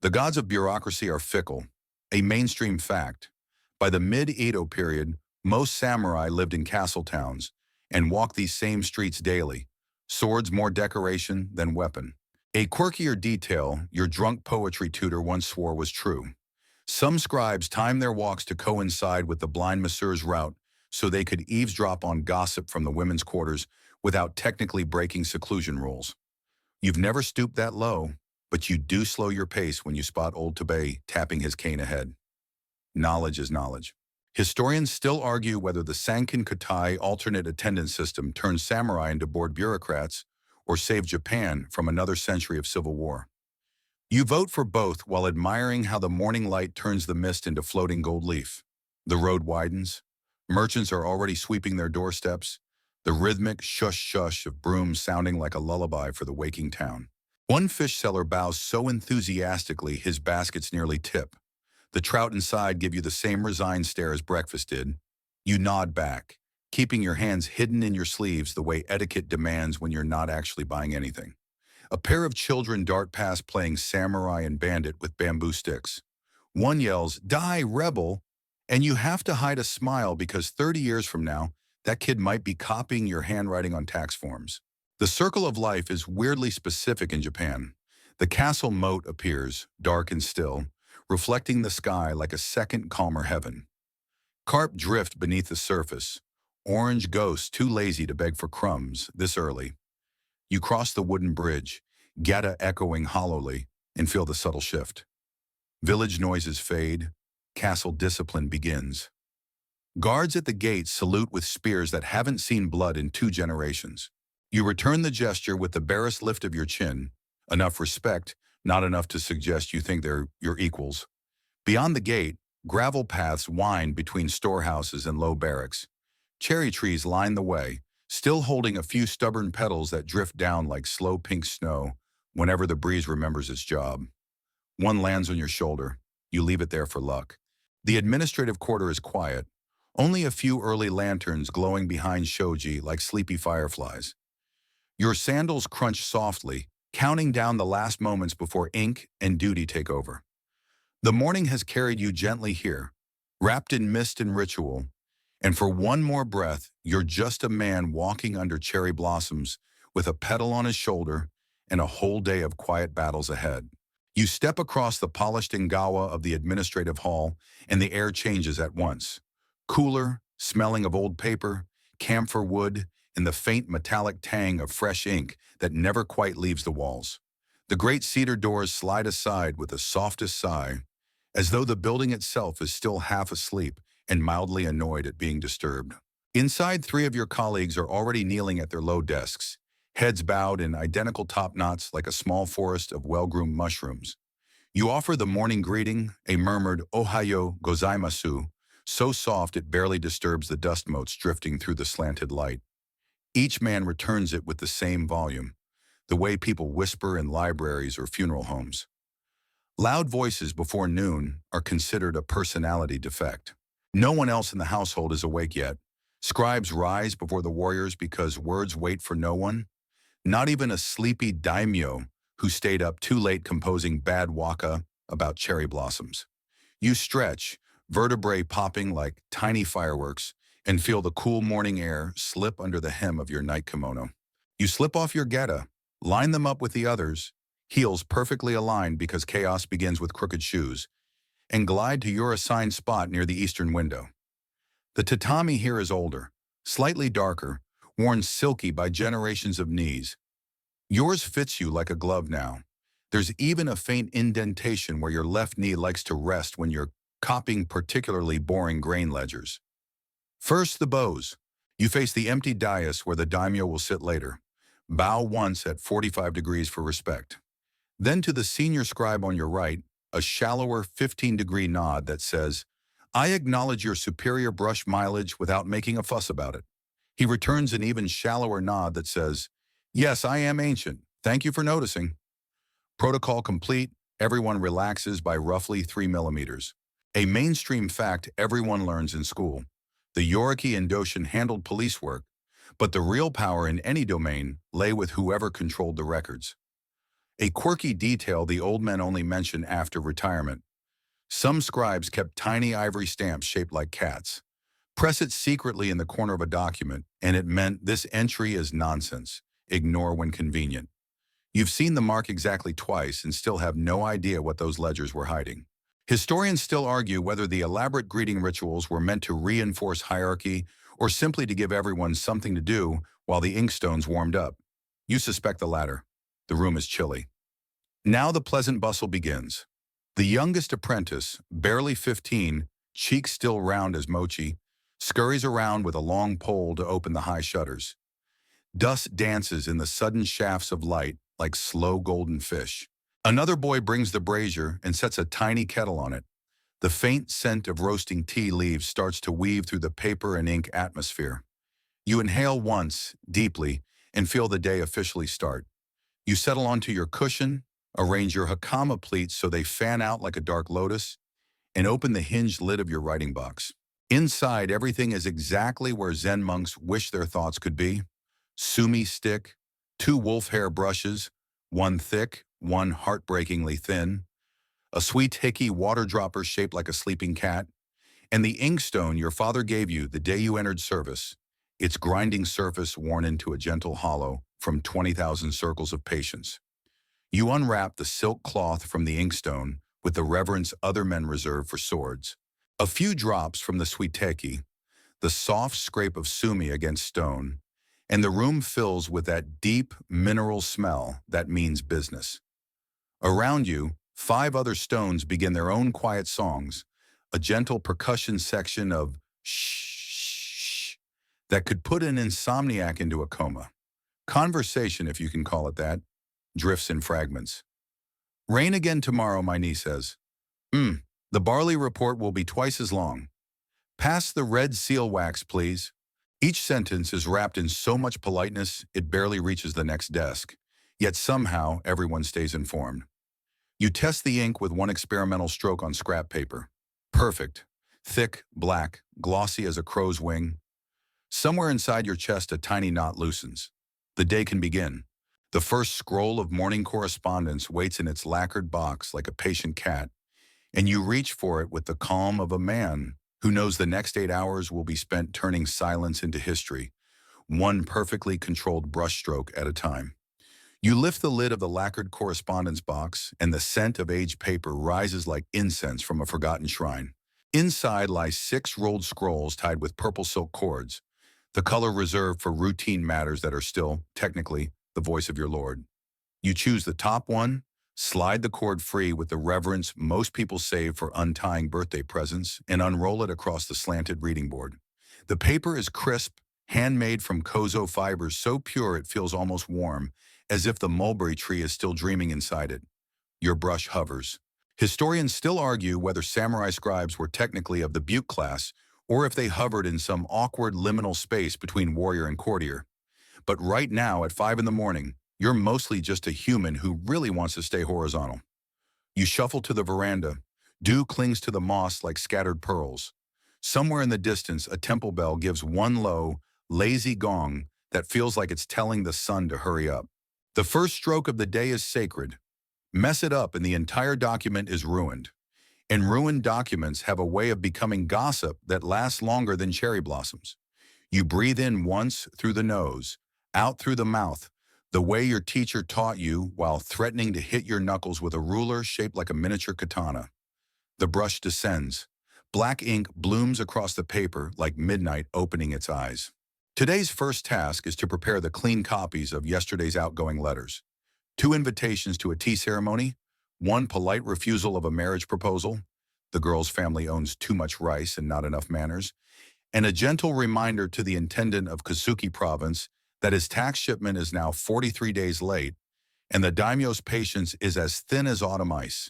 The gods of bureaucracy are fickle, a mainstream fact. By the mid-Edo period, most samurai lived in castle towns and walked these same streets daily, swords more decoration than weapon. A quirkier detail your drunk poetry tutor once swore was true. Some scribes timed their walks to coincide with the blind masseur's route so they could eavesdrop on gossip from the women's quarters without technically breaking seclusion rules. You've never stooped that low, but you do slow your pace when you spot old Tobey tapping his cane ahead. Knowledge is knowledge. Historians still argue whether the Sankin Kotai alternate attendance system turned samurai into bored bureaucrats or saved Japan from another century of civil war. You vote for both while admiring how the morning light turns the mist into floating gold leaf. The road widens. Merchants are already sweeping their doorsteps, the rhythmic shush-shush of brooms sounding like a lullaby for the waking town. One fish seller bows so enthusiastically his baskets nearly tip. The trout inside give you the same resigned stare as breakfast did. You nod back, keeping your hands hidden in your sleeves the way etiquette demands when you're not actually buying anything. A pair of children dart past playing samurai and bandit with bamboo sticks. One yells, "Die, rebel!" And you have to hide a smile because 30 years from now, That kid might be copying your handwriting on tax forms. The circle of life is weirdly specific in Japan. The castle moat appears, dark and still, reflecting the sky like a second calmer heaven. Carp drift beneath the surface, orange ghosts too lazy to beg for crumbs this early. You cross the wooden bridge, geta echoing hollowly, and feel the subtle shift. Village noises fade, castle discipline begins. Guards at the gates salute with spears that haven't seen blood in 2 generations. You return the gesture with the barest lift of your chin, enough respect, not enough to suggest you think they're your equals. Beyond the gate, gravel paths wind between storehouses and low barracks. Cherry trees line the way, still holding a few stubborn petals that drift down like slow pink snow whenever the breeze remembers its job. One lands on your shoulder. You leave it there for luck. The administrative quarter is quiet, only a few early lanterns glowing behind shoji like sleepy fireflies. Your sandals crunch softly, counting down the last moments before ink and duty take over. The morning has carried you gently here, wrapped in mist and ritual, and for one more breath, you're just a man walking under cherry blossoms with a petal on his shoulder and a whole day of quiet battles ahead. You step across the polished ingawa of the administrative hall, and the air changes at once. Cooler, smelling of old paper, camphor wood, and the faint metallic tang of fresh ink that never quite leaves the walls. The great cedar doors slide aside with the softest sigh, as though the building itself is still half asleep and mildly annoyed at being disturbed. Inside, 3 of your colleagues are already kneeling at their low desks, heads bowed in identical top knots like a small forest of well-groomed mushrooms. You offer the morning greeting, a murmured "Ohayo gozaimasu," so soft it barely disturbs the dust motes drifting through the slanted light. Each man returns it with the same volume, the way people whisper in libraries or funeral homes. Loud voices before noon are considered a personality defect. No one else in the household is awake yet. Scribes rise before the warriors because words wait for no one. Not even a sleepy daimyo who stayed up too late composing bad waka about cherry blossoms. You stretch, vertebrae popping like tiny fireworks, and feel the cool morning air slip under the hem of your night kimono. You slip off your geta, line them up with the others, heels perfectly aligned because chaos begins with crooked shoes, and glide to your assigned spot near the eastern window. The tatami here is older, slightly darker, worn silky by generations of knees. Yours fits you like a glove now. There's even a faint indentation where your left knee likes to rest when you're copying particularly boring grain ledgers. First, the bows. You face the empty dais where the daimyo will sit later. Bow once at 45 degrees for respect. Then to the senior scribe on your right, a shallower 15-degree nod that says, "I acknowledge your superior brush mileage without making a fuss about it." He returns an even shallower nod that says, "Yes, I am ancient. Thank you for noticing." Protocol complete, everyone relaxes by roughly 3 millimeters. A mainstream fact everyone learns in school. The Yoriki and Doshin handled police work, but the real power in any domain lay with whoever controlled the records. A quirky detail the old men only mention after retirement. Some scribes kept tiny ivory stamps shaped like cats. Press it secretly in the corner of a document, and it meant this entry is nonsense. Ignore when convenient. You've seen the mark exactly twice and still have no idea what those ledgers were hiding. Historians still argue whether the elaborate greeting rituals were meant to reinforce hierarchy or simply to give everyone something to do while the inkstones warmed up. You suspect the latter. The room is chilly. Now the pleasant bustle begins. The youngest apprentice, barely 15, cheeks still round as mochi, scurries around with a long pole to open the high shutters. Dust dances in the sudden shafts of light like slow golden fish. Another boy brings the brazier and sets a tiny kettle on it. The faint scent of roasting tea leaves starts to weave through the paper and ink atmosphere. You inhale once, deeply, and feel the day officially start. You settle onto your cushion, arrange your hakama pleats so they fan out like a dark lotus, and open the hinged lid of your writing box. Inside, everything is exactly where Zen monks wish their thoughts could be. Sumi stick, 2 wolf hair brushes, one thick, one heartbreakingly thin, a sweet hickey water dropper shaped like a sleeping cat, and the inkstone your father gave you the day you entered service, its grinding surface worn into a gentle hollow from 20,000 circles of patience. You unwrap the silk cloth from the inkstone with the reverence other men reserve for swords. A few drops from the suiteki, the soft scrape of sumi against stone, and the room fills with that deep mineral smell that means business. Around you, 5 other stones begin their own quiet songs, a gentle percussion section of shh that could put an insomniac into a coma. Conversation, if you can call it that, drifts in fragments. Rain again tomorrow, my niece says. The barley report will be twice as long. Pass the red seal wax, please. Each sentence is wrapped in so much politeness it barely reaches the next desk, yet somehow everyone stays informed. You test the ink with one experimental stroke on scrap paper. Perfect. Thick, black, glossy as a crow's wing. Somewhere inside your chest a tiny knot loosens. The day can begin. The first scroll of morning correspondence waits in its lacquered box like a patient cat, and you reach for it with the calm of a man who knows the next 8 hours will be spent turning silence into history, one perfectly controlled brushstroke at a time. You lift the lid of the lacquered correspondence box, and the scent of aged paper rises like incense from a forgotten shrine. Inside lie 6 rolled scrolls tied with purple silk cords, the color reserved for routine matters that are still, technically, the voice of your Lord. You choose the top one, slide the cord free with the reverence most people save for untying birthday presents, and unroll it across the slanted reading board. The paper is crisp, handmade from kozo fibers so pure it feels almost warm, as if the mulberry tree is still dreaming inside it. Your brush hovers. Historians still argue whether samurai scribes were technically of the Butte class, or if they hovered in some awkward liminal space between warrior and courtier. But right now, at 5 in the morning, you're mostly just a human who really wants to stay horizontal. You shuffle to the veranda. Dew clings to the moss like scattered pearls. Somewhere in the distance, a temple bell gives one low, lazy gong that feels like it's telling the sun to hurry up. The first stroke of the day is sacred. Mess it up and the entire document is ruined. And ruined documents have a way of becoming gossip that lasts longer than cherry blossoms. You breathe in once through the nose, out through the mouth, the way your teacher taught you while threatening to hit your knuckles with a ruler shaped like a miniature katana. The brush descends. Black ink blooms across the paper like midnight opening its eyes. Today's first task is to prepare the clean copies of yesterday's outgoing letters. 2 invitations to a tea ceremony, 1 polite refusal of a marriage proposal, the girl's family owns too much rice and not enough manners, and a gentle reminder to the intendant of Kazuki Province that his tax shipment is now 43 days late, and the daimyo's patience is as thin as autumn ice.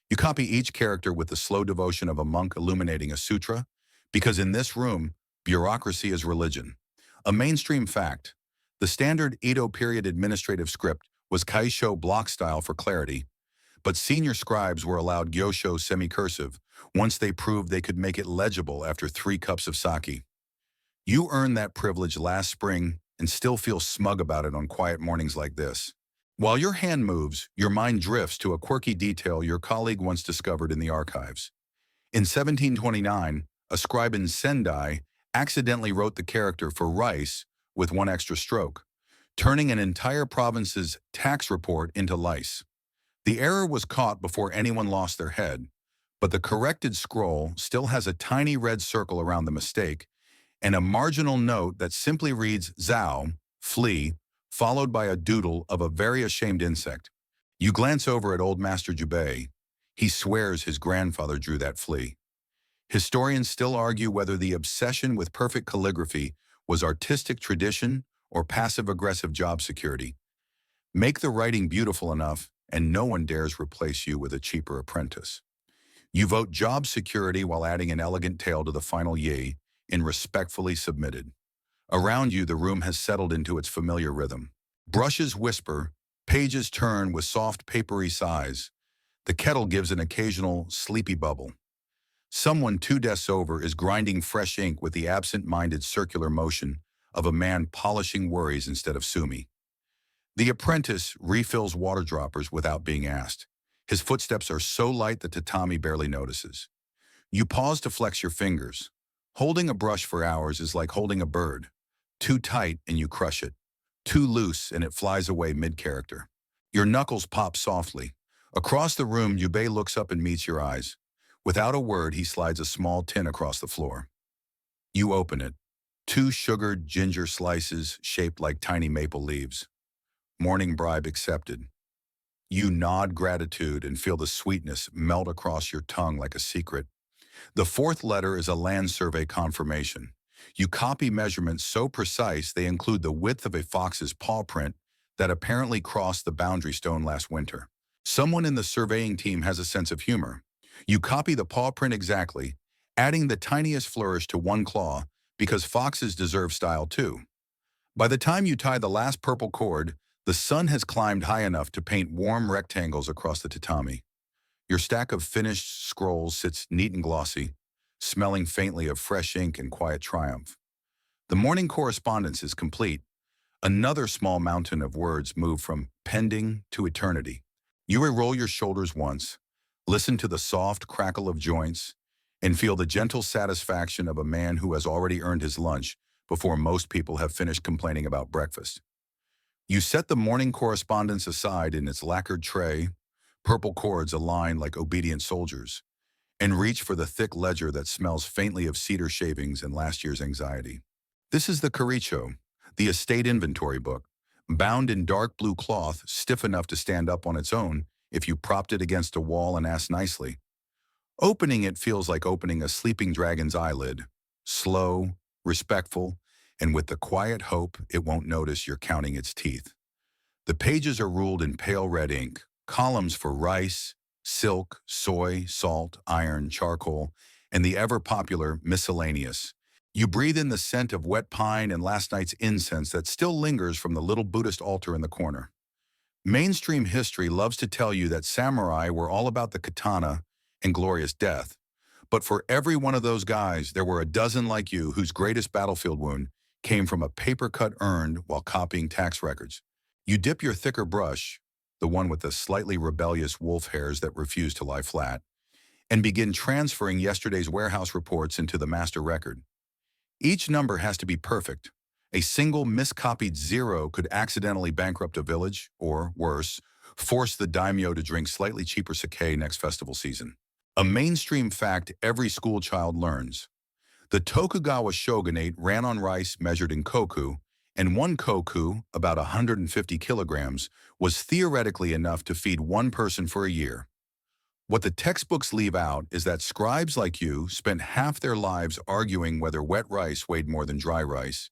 You copy each character with the slow devotion of a monk illuminating a sutra, because in this room, bureaucracy is religion. A mainstream fact, the standard Edo period administrative script was kaisho block style for clarity, but senior scribes were allowed gyosho semi-cursive once they proved they could make it legible after 3 cups of sake. You earned that privilege last spring and still feel smug about it on quiet mornings like this. While your hand moves, your mind drifts to a quirky detail your colleague once discovered in the archives. In 1729, a scribe in Sendai accidentally wrote the character for rice with 1 extra stroke, turning an entire province's tax report into lice. The error was caught before anyone lost their head, but the corrected scroll still has a tiny red circle around the mistake and a marginal note that simply reads Zhao, flee, followed by a doodle of a very ashamed insect. You glance over at old Master Jubei. He swears his grandfather drew that flea. Historians still argue whether the obsession with perfect calligraphy was artistic tradition or passive-aggressive job security. Make the writing beautiful enough, and no one dares replace you with a cheaper apprentice. You vote job security while adding an elegant tail to the final yay in respectfully submitted. Around you, the room has settled into its familiar rhythm. Brushes whisper, pages turn with soft, papery sighs. The kettle gives an occasional sleepy bubble. Someone 2 desks over is grinding fresh ink with the absent-minded circular motion of a man polishing worries instead of sumi. The apprentice refills water droppers without being asked. His footsteps are so light the tatami barely notices. You pause to flex your fingers. Holding a brush for hours is like holding a bird. Too tight and you crush it. Too loose and it flies away mid-character. Your knuckles pop softly. Across the room, Yubei looks up and meets your eyes. Without a word, he slides a small tin across the floor. You open it. Two sugared ginger slices shaped like tiny maple leaves. Morning bribe accepted. You nod gratitude and feel the sweetness melt across your tongue like a secret. The fourth letter is a land survey confirmation. You copy measurements so precise they include the width of a fox's paw print that apparently crossed the boundary stone last winter. Someone in the surveying team has a sense of humor. You copy the paw print exactly, adding the tiniest flourish to one claw because foxes deserve style too. By the time you tie the last purple cord, the sun has climbed high enough to paint warm rectangles across the tatami. Your stack of finished scrolls sits neat and glossy, smelling faintly of fresh ink and quiet triumph. The morning correspondence is complete. Another small mountain of words move from pending to eternity. You roll your shoulders once, listen to the soft crackle of joints, and feel the gentle satisfaction of a man who has already earned his lunch before most people have finished complaining about breakfast. You set the morning correspondence aside in its lacquered tray, purple cords aligned like obedient soldiers, and reach for the thick ledger that smells faintly of cedar shavings and last year's anxiety. This is the Caricho, the estate inventory book, bound in dark blue cloth stiff enough to stand up on its own if you propped it against a wall and asked nicely. Opening it feels like opening a sleeping dragon's eyelid, slow, respectful, and with the quiet hope it won't notice you're counting its teeth. The pages are ruled in pale red ink, columns for rice, silk, soy, salt, iron, charcoal, and the ever-popular miscellaneous. You breathe in the scent of wet pine and last night's incense that still lingers from the little Buddhist altar in the corner. Mainstream history loves to tell you that samurai were all about the katana and glorious death. But for every one of those guys, there were a dozen like you whose greatest battlefield wound came from a paper cut earned while copying tax records. You dip your thicker brush, the one with the slightly rebellious wolf hairs that refuse to lie flat, and begin transferring yesterday's warehouse reports into the master record. Each number has to be perfect. A single miscopied zero could accidentally bankrupt a village, or worse, force the daimyo to drink slightly cheaper sake next festival season. A mainstream fact every schoolchild learns. The Tokugawa shogunate ran on rice measured in koku, and one koku, about 150 kilograms, was theoretically enough to feed one person for a year. What the textbooks leave out is that scribes like you spent half their lives arguing whether wet rice weighed more than dry rice,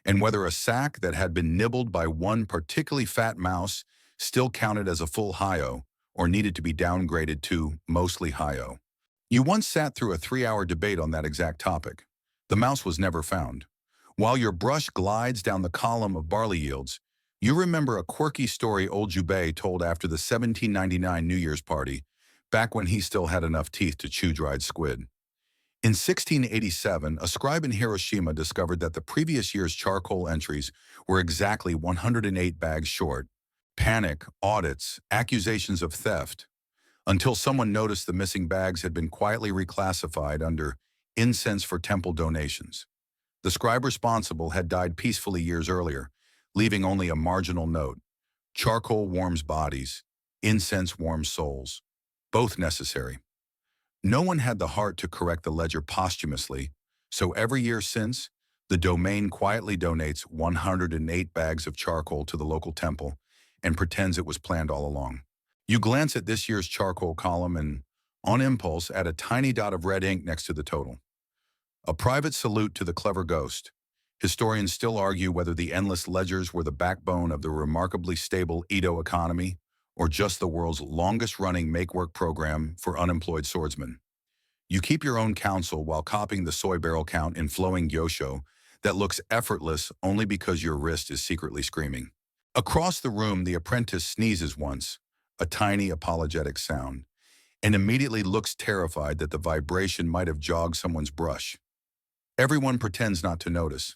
and whether a sack that had been nibbled by one particularly fat mouse still counted as a full hyo, or needed to be downgraded to mostly hyo. You once sat through a 3-hour debate on that exact topic. The mouse was never found. While your brush glides down the column of barley yields, you remember a quirky story old Jubei told after the 1799 New Year's party, back when he still had enough teeth to chew dried squid. In 1687, a scribe in Hiroshima discovered that the previous year's charcoal entries were exactly 108 bags short. Panic, audits, accusations of theft, until someone noticed the missing bags had been quietly reclassified under incense for temple donations. The scribe responsible had died peacefully years earlier, leaving only a marginal note. Charcoal warms bodies, incense warms souls. Both necessary. No one had the heart to correct the ledger posthumously, so every year since, the domain quietly donates 108 bags of charcoal to the local temple and pretends it was planned all along. You glance at this year's charcoal column and, on impulse, add a tiny dot of red ink next to the total. A private salute to the clever ghost. Historians still argue whether the endless ledgers were the backbone of the remarkably stable Edo economy, or just the world's longest-running make-work program for unemployed swordsmen. You keep your own counsel while copying the soy barrel count in flowing gyosho that looks effortless only because your wrist is secretly screaming. Across the room, the apprentice sneezes once, a tiny apologetic sound, and immediately looks terrified that the vibration might have jogged someone's brush. Everyone pretends not to notice.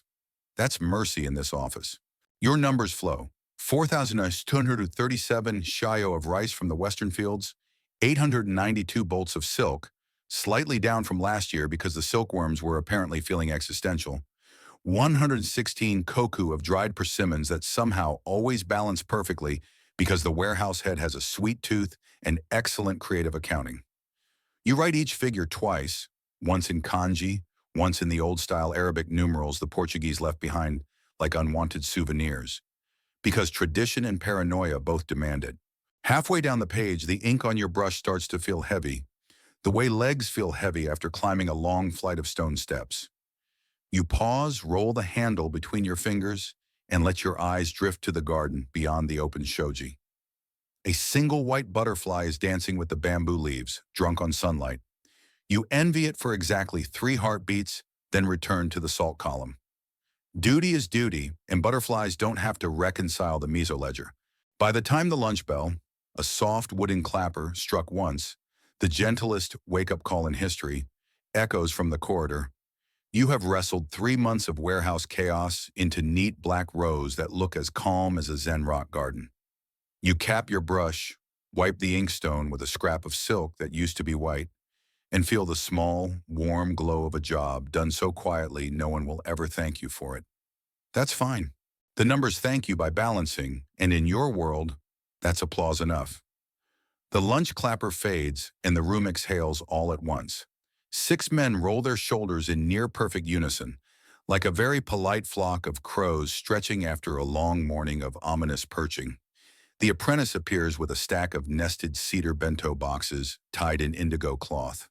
That's mercy in this office. Your numbers flow. 4,237 shio of rice from the western fields, 892 bolts of silk, slightly down from last year because the silkworms were apparently feeling existential, 116 koku of dried persimmons that somehow always balance perfectly because the warehouse head has a sweet tooth and excellent creative accounting. You write each figure twice, once in kanji, once in the old-style Arabic numerals the Portuguese left behind like unwanted souvenirs, because tradition and paranoia both demand it. Halfway down the page, the ink on your brush starts to feel heavy, the way legs feel heavy after climbing a long flight of stone steps. You pause, roll the handle between your fingers, and let your eyes drift to the garden beyond the open shoji. A single white butterfly is dancing with the bamboo leaves, drunk on sunlight. You envy it for exactly 3 heartbeats, then return to the salt column. Duty is duty, and butterflies don't have to reconcile the mesoledger. By the time the lunch bell, a soft wooden clapper, struck once, the gentlest wake-up call in history, echoes from the corridor, you have wrestled 3 months of warehouse chaos into neat black rows that look as calm as a Zen rock garden. You cap your brush, wipe the inkstone with a scrap of silk that used to be white, and feel the small, warm glow of a job done so quietly no one will ever thank you for it. That's fine. The numbers thank you by balancing, and in your world, that's applause enough. The lunch clapper fades, and the room exhales all at once. 6 men roll their shoulders in near-perfect unison, like a very polite flock of crows stretching after a long morning of ominous perching. The apprentice appears with a stack of nested cedar bento boxes tied in indigo cloth.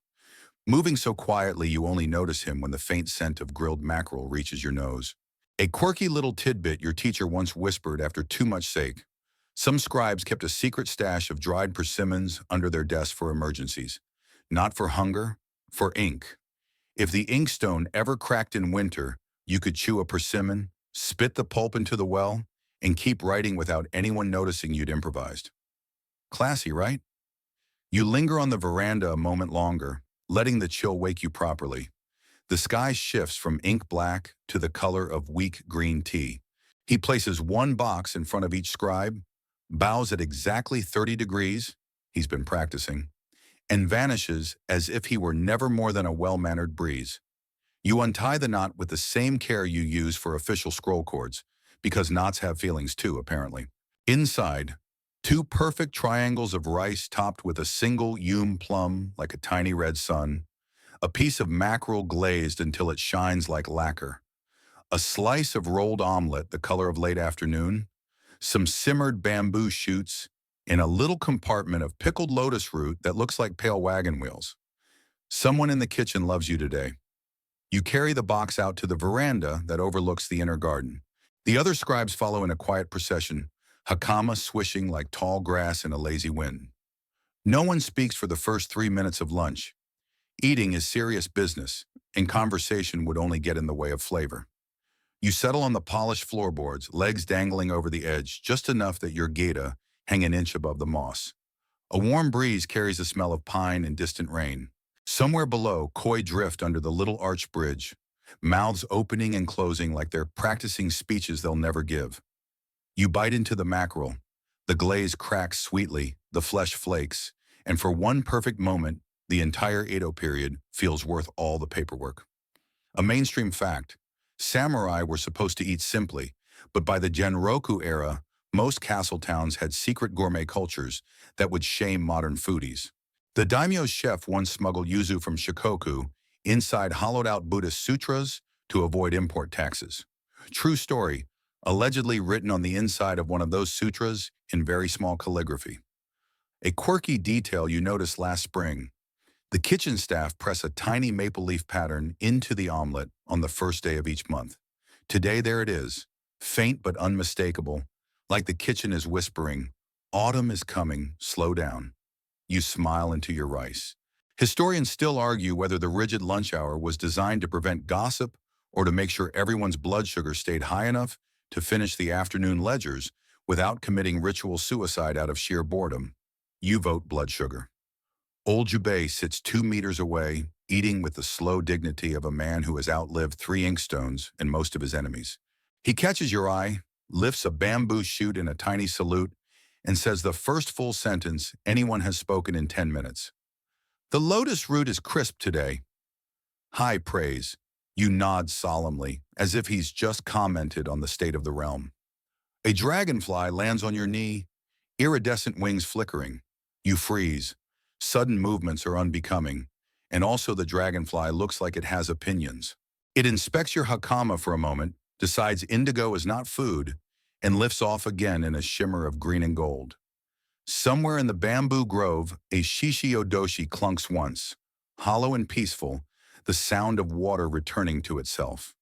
Moving so quietly you only notice him when the faint scent of grilled mackerel reaches your nose. A quirky little tidbit your teacher once whispered after too much sake. Some scribes kept a secret stash of dried persimmons under their desk for emergencies. Not for hunger, for ink. If the inkstone ever cracked in winter, you could chew a persimmon, spit the pulp into the well, and keep writing without anyone noticing you'd improvised. Classy, right? You linger on the veranda a moment longer, letting the chill wake you properly. The sky shifts from ink black to the color of weak green tea. He places 1 box in front of each scribe, bows at exactly 30 degrees, he's been practicing, and vanishes as if he were never more than a well-mannered breeze. You untie the knot with the same care you use for official scroll cords, because knots have feelings too, apparently. Inside, 2 perfect triangles of rice topped with a single Yum plum like a tiny red sun, a piece of mackerel glazed until it shines like lacquer, a slice of rolled omelet the color of late afternoon, some simmered bamboo shoots, and a little compartment of pickled lotus root that looks like pale wagon wheels. Someone in the kitchen loves you today. You carry the box out to the veranda that overlooks the inner garden. The other scribes follow in a quiet procession, hakama swishing like tall grass in a lazy wind. No one speaks for the first 3 minutes of lunch. Eating is serious business, and conversation would only get in the way of flavor. You settle on the polished floorboards, legs dangling over the edge, just enough that your gaita hang an inch above the moss. A warm breeze carries the smell of pine and distant rain. Somewhere below, koi drift under the little arched bridge, mouths opening and closing like they're practicing speeches they'll never give. You bite into the mackerel. The glaze cracks sweetly, the flesh flakes, and for one perfect moment, the entire Edo period feels worth all the paperwork. A mainstream fact: samurai were supposed to eat simply, but by the Genroku era, most castle towns had secret gourmet cultures that would shame modern foodies. The daimyo's chef once smuggled yuzu from Shikoku inside hollowed-out Buddhist sutras to avoid import taxes. True story, allegedly written on the inside of one of those sutras in very small calligraphy. A quirky detail you noticed last spring: the kitchen staff press a tiny maple leaf pattern into the omelet on the first day of each month. Today there it is, faint but unmistakable, like the kitchen is whispering, "Autumn is coming, slow down." You smile into your rice. Historians still argue whether the rigid lunch hour was designed to prevent gossip or to make sure everyone's blood sugar stayed high enough to finish the afternoon ledgers without committing ritual suicide out of sheer boredom. You vote blood sugar. Old Jubei sits 2 meters away, eating with the slow dignity of a man who has outlived 3 inkstones and most of his enemies. He catches your eye, lifts a bamboo shoot in a tiny salute, and says the first full sentence anyone has spoken in 10 minutes. "The lotus root is crisp today." High praise. You nod solemnly, as if he's just commented on the state of the realm. A dragonfly lands on your knee, iridescent wings flickering. You freeze. Sudden movements are unbecoming, and also the dragonfly looks like it has opinions. It inspects your hakama for a moment, decides indigo is not food, and lifts off again in a shimmer of green and gold. Somewhere in the bamboo grove, a shishiodoshi clunks once, hollow and peaceful, the sound of water returning to itself.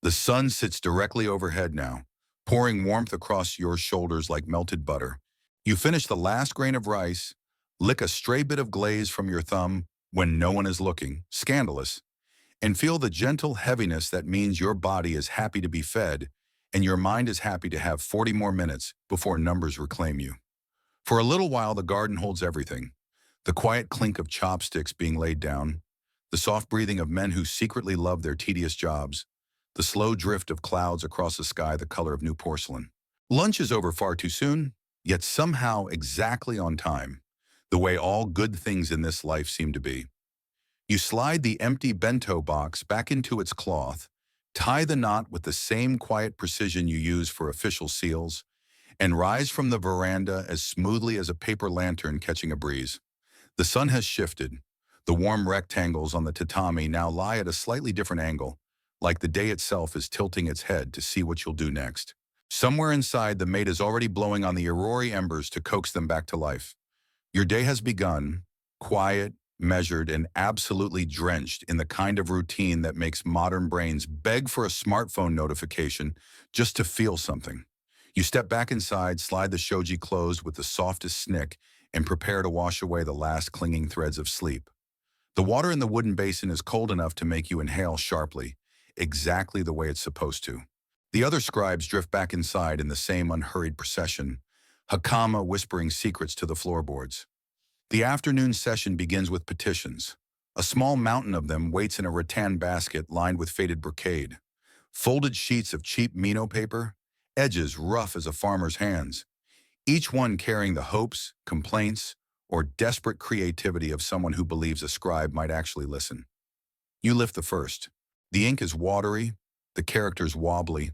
The sun sits directly overhead now, pouring warmth across your shoulders like melted butter. You finish the last grain of rice, lick a stray bit of glaze from your thumb when no one is looking, scandalous, and feel the gentle heaviness that means your body is happy to be fed and your mind is happy to have 40 more minutes before numbers reclaim you. For a little while, the garden holds everything. The quiet clink of chopsticks being laid down, the soft breathing of men who secretly love their tedious jobs, the slow drift of clouds across a sky the color of new porcelain. Lunch is over far too soon, yet somehow exactly on time, the way all good things in this life seem to be. You slide the empty bento box back into its cloth, tie the knot with the same quiet precision you use for official seals, and rise from the veranda as smoothly as a paper lantern catching a breeze. The sun has shifted. The warm rectangles on the tatami now lie at a slightly different angle, like the day itself is tilting its head to see what you'll do next. Somewhere inside, the mate is already blowing on the aurori embers to coax them back to life. Your day has begun, quiet, measured, and absolutely drenched in the kind of routine that makes modern brains beg for a smartphone notification just to feel something. You step back inside, slide the shoji closed with the softest snick, and prepare to wash away the last clinging threads of sleep. The water in the wooden basin is cold enough to make you inhale sharply, exactly the way it's supposed to. The other scribes drift back inside in the same unhurried procession, hakama whispering secrets to the floorboards. The afternoon session begins with petitions. A small mountain of them waits in a rattan basket lined with faded brocade. Folded sheets of cheap Mino paper, edges rough as a farmer's hands, each one carrying the hopes, complaints, or desperate creativity of someone who believes a scribe might actually listen. You lift the first. The ink is watery, the characters wobbly,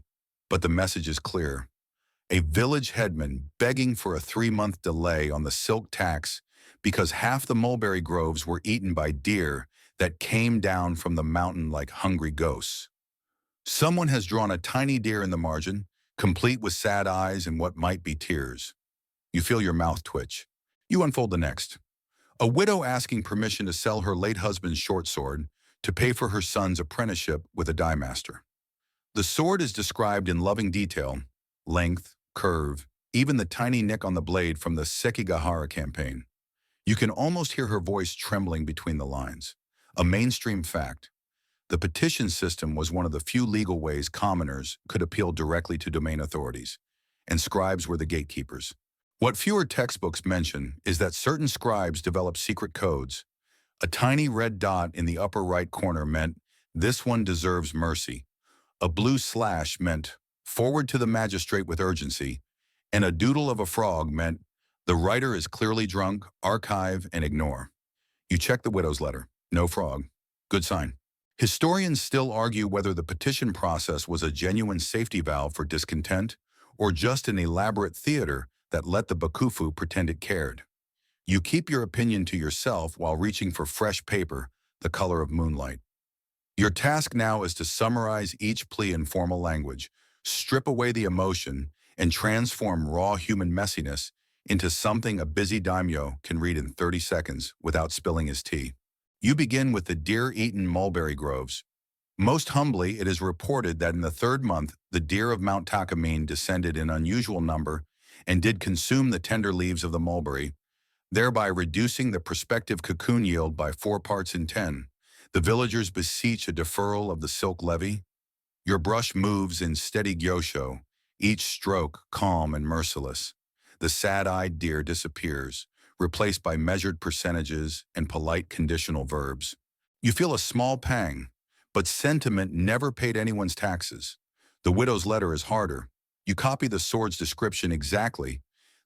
but the message is clear. A village headman begging for a 3-month delay on the silk tax because half the mulberry groves were eaten by deer that came down from the mountain like hungry ghosts. Someone has drawn a tiny deer in the margin, complete with sad eyes and what might be tears. You feel your mouth twitch. You unfold the next. A widow asking permission to sell her late husband's short sword to pay for her son's apprenticeship with a dye master. The sword is described in loving detail, length, curve, even the tiny nick on the blade from the Sekigahara campaign. You can almost hear her voice trembling between the lines. A mainstream fact. The petition system was one of the few legal ways commoners could appeal directly to domain authorities, and scribes were the gatekeepers. What fewer textbooks mention is that certain scribes developed secret codes. A tiny red dot in the upper right corner meant, "This one deserves mercy." A blue slash meant, "Forward to the magistrate with urgency," and a doodle of a frog meant, "The writer is clearly drunk, archive and ignore." You check the widow's letter. No frog. Good sign. Historians still argue whether the petition process was a genuine safety valve for discontent or just an elaborate theater that let the bakufu pretend it cared. You keep your opinion to yourself while reaching for fresh paper, the color of moonlight. Your task now is to summarize each plea in formal language, strip away the emotion, and transform raw human messiness into something a busy daimyo can read in 30 seconds without spilling his tea. You begin with the deer-eaten mulberry groves. Most humbly, it is reported that in the 3rd month, the deer of Mount Takamine descended in unusual number and did consume the tender leaves of the mulberry, thereby reducing the prospective cocoon yield by 4 parts in 10. The villagers beseech a deferral of the silk levy. Your brush moves in steady gyosho, each stroke calm and merciless. The sad-eyed deer disappears, replaced by measured percentages and polite conditional verbs. You feel a small pang, but sentiment never paid anyone's taxes. The widow's letter is harder. You copy the sword's description exactly.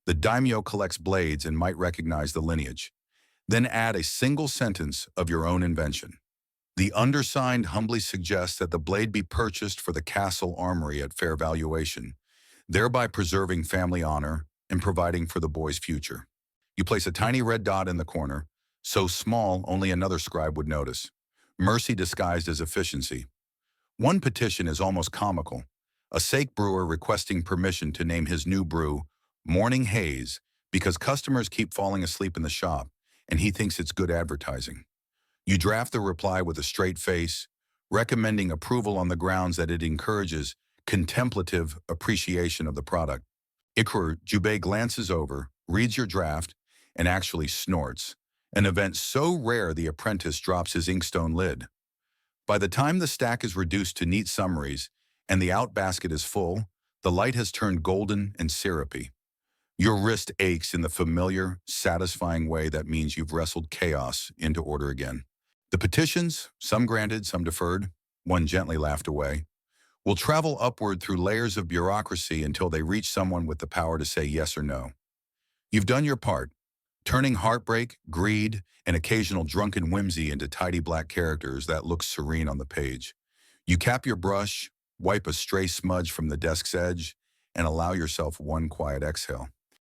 The daimyo collects blades and might recognize the lineage. Then add a single sentence of your own invention. The undersigned humbly suggests that the blade be purchased for the castle armory at fair valuation, thereby preserving family honor and providing for the boy's future. You place a tiny red dot in the corner, so small only another scribe would notice. Mercy disguised as efficiency. One petition is almost comical. A sake brewer requesting permission to name his new brew Morning Haze because customers keep falling asleep in the shop, and he thinks it's good advertising. You draft the reply with a straight face, recommending approval on the grounds that it encourages contemplative appreciation of the product. Ikra Jubei glances over, reads your draft, and actually snorts, an event so rare the apprentice drops his inkstone lid. By the time the stack is reduced to neat summaries and the outbasket is full, the light has turned golden and syrupy. Your wrist aches in the familiar, satisfying way that means you've wrestled chaos into order again. The petitions, some granted, some deferred, one gently laughed away, will travel upward through layers of bureaucracy until they reach someone with the power to say yes or no. You've done your part, turning heartbreak, greed, and occasional drunken whimsy into tidy black characters that look serene on the page. You cap your brush, wipe a stray smudge from the desk's edge, and allow yourself one quiet exhale.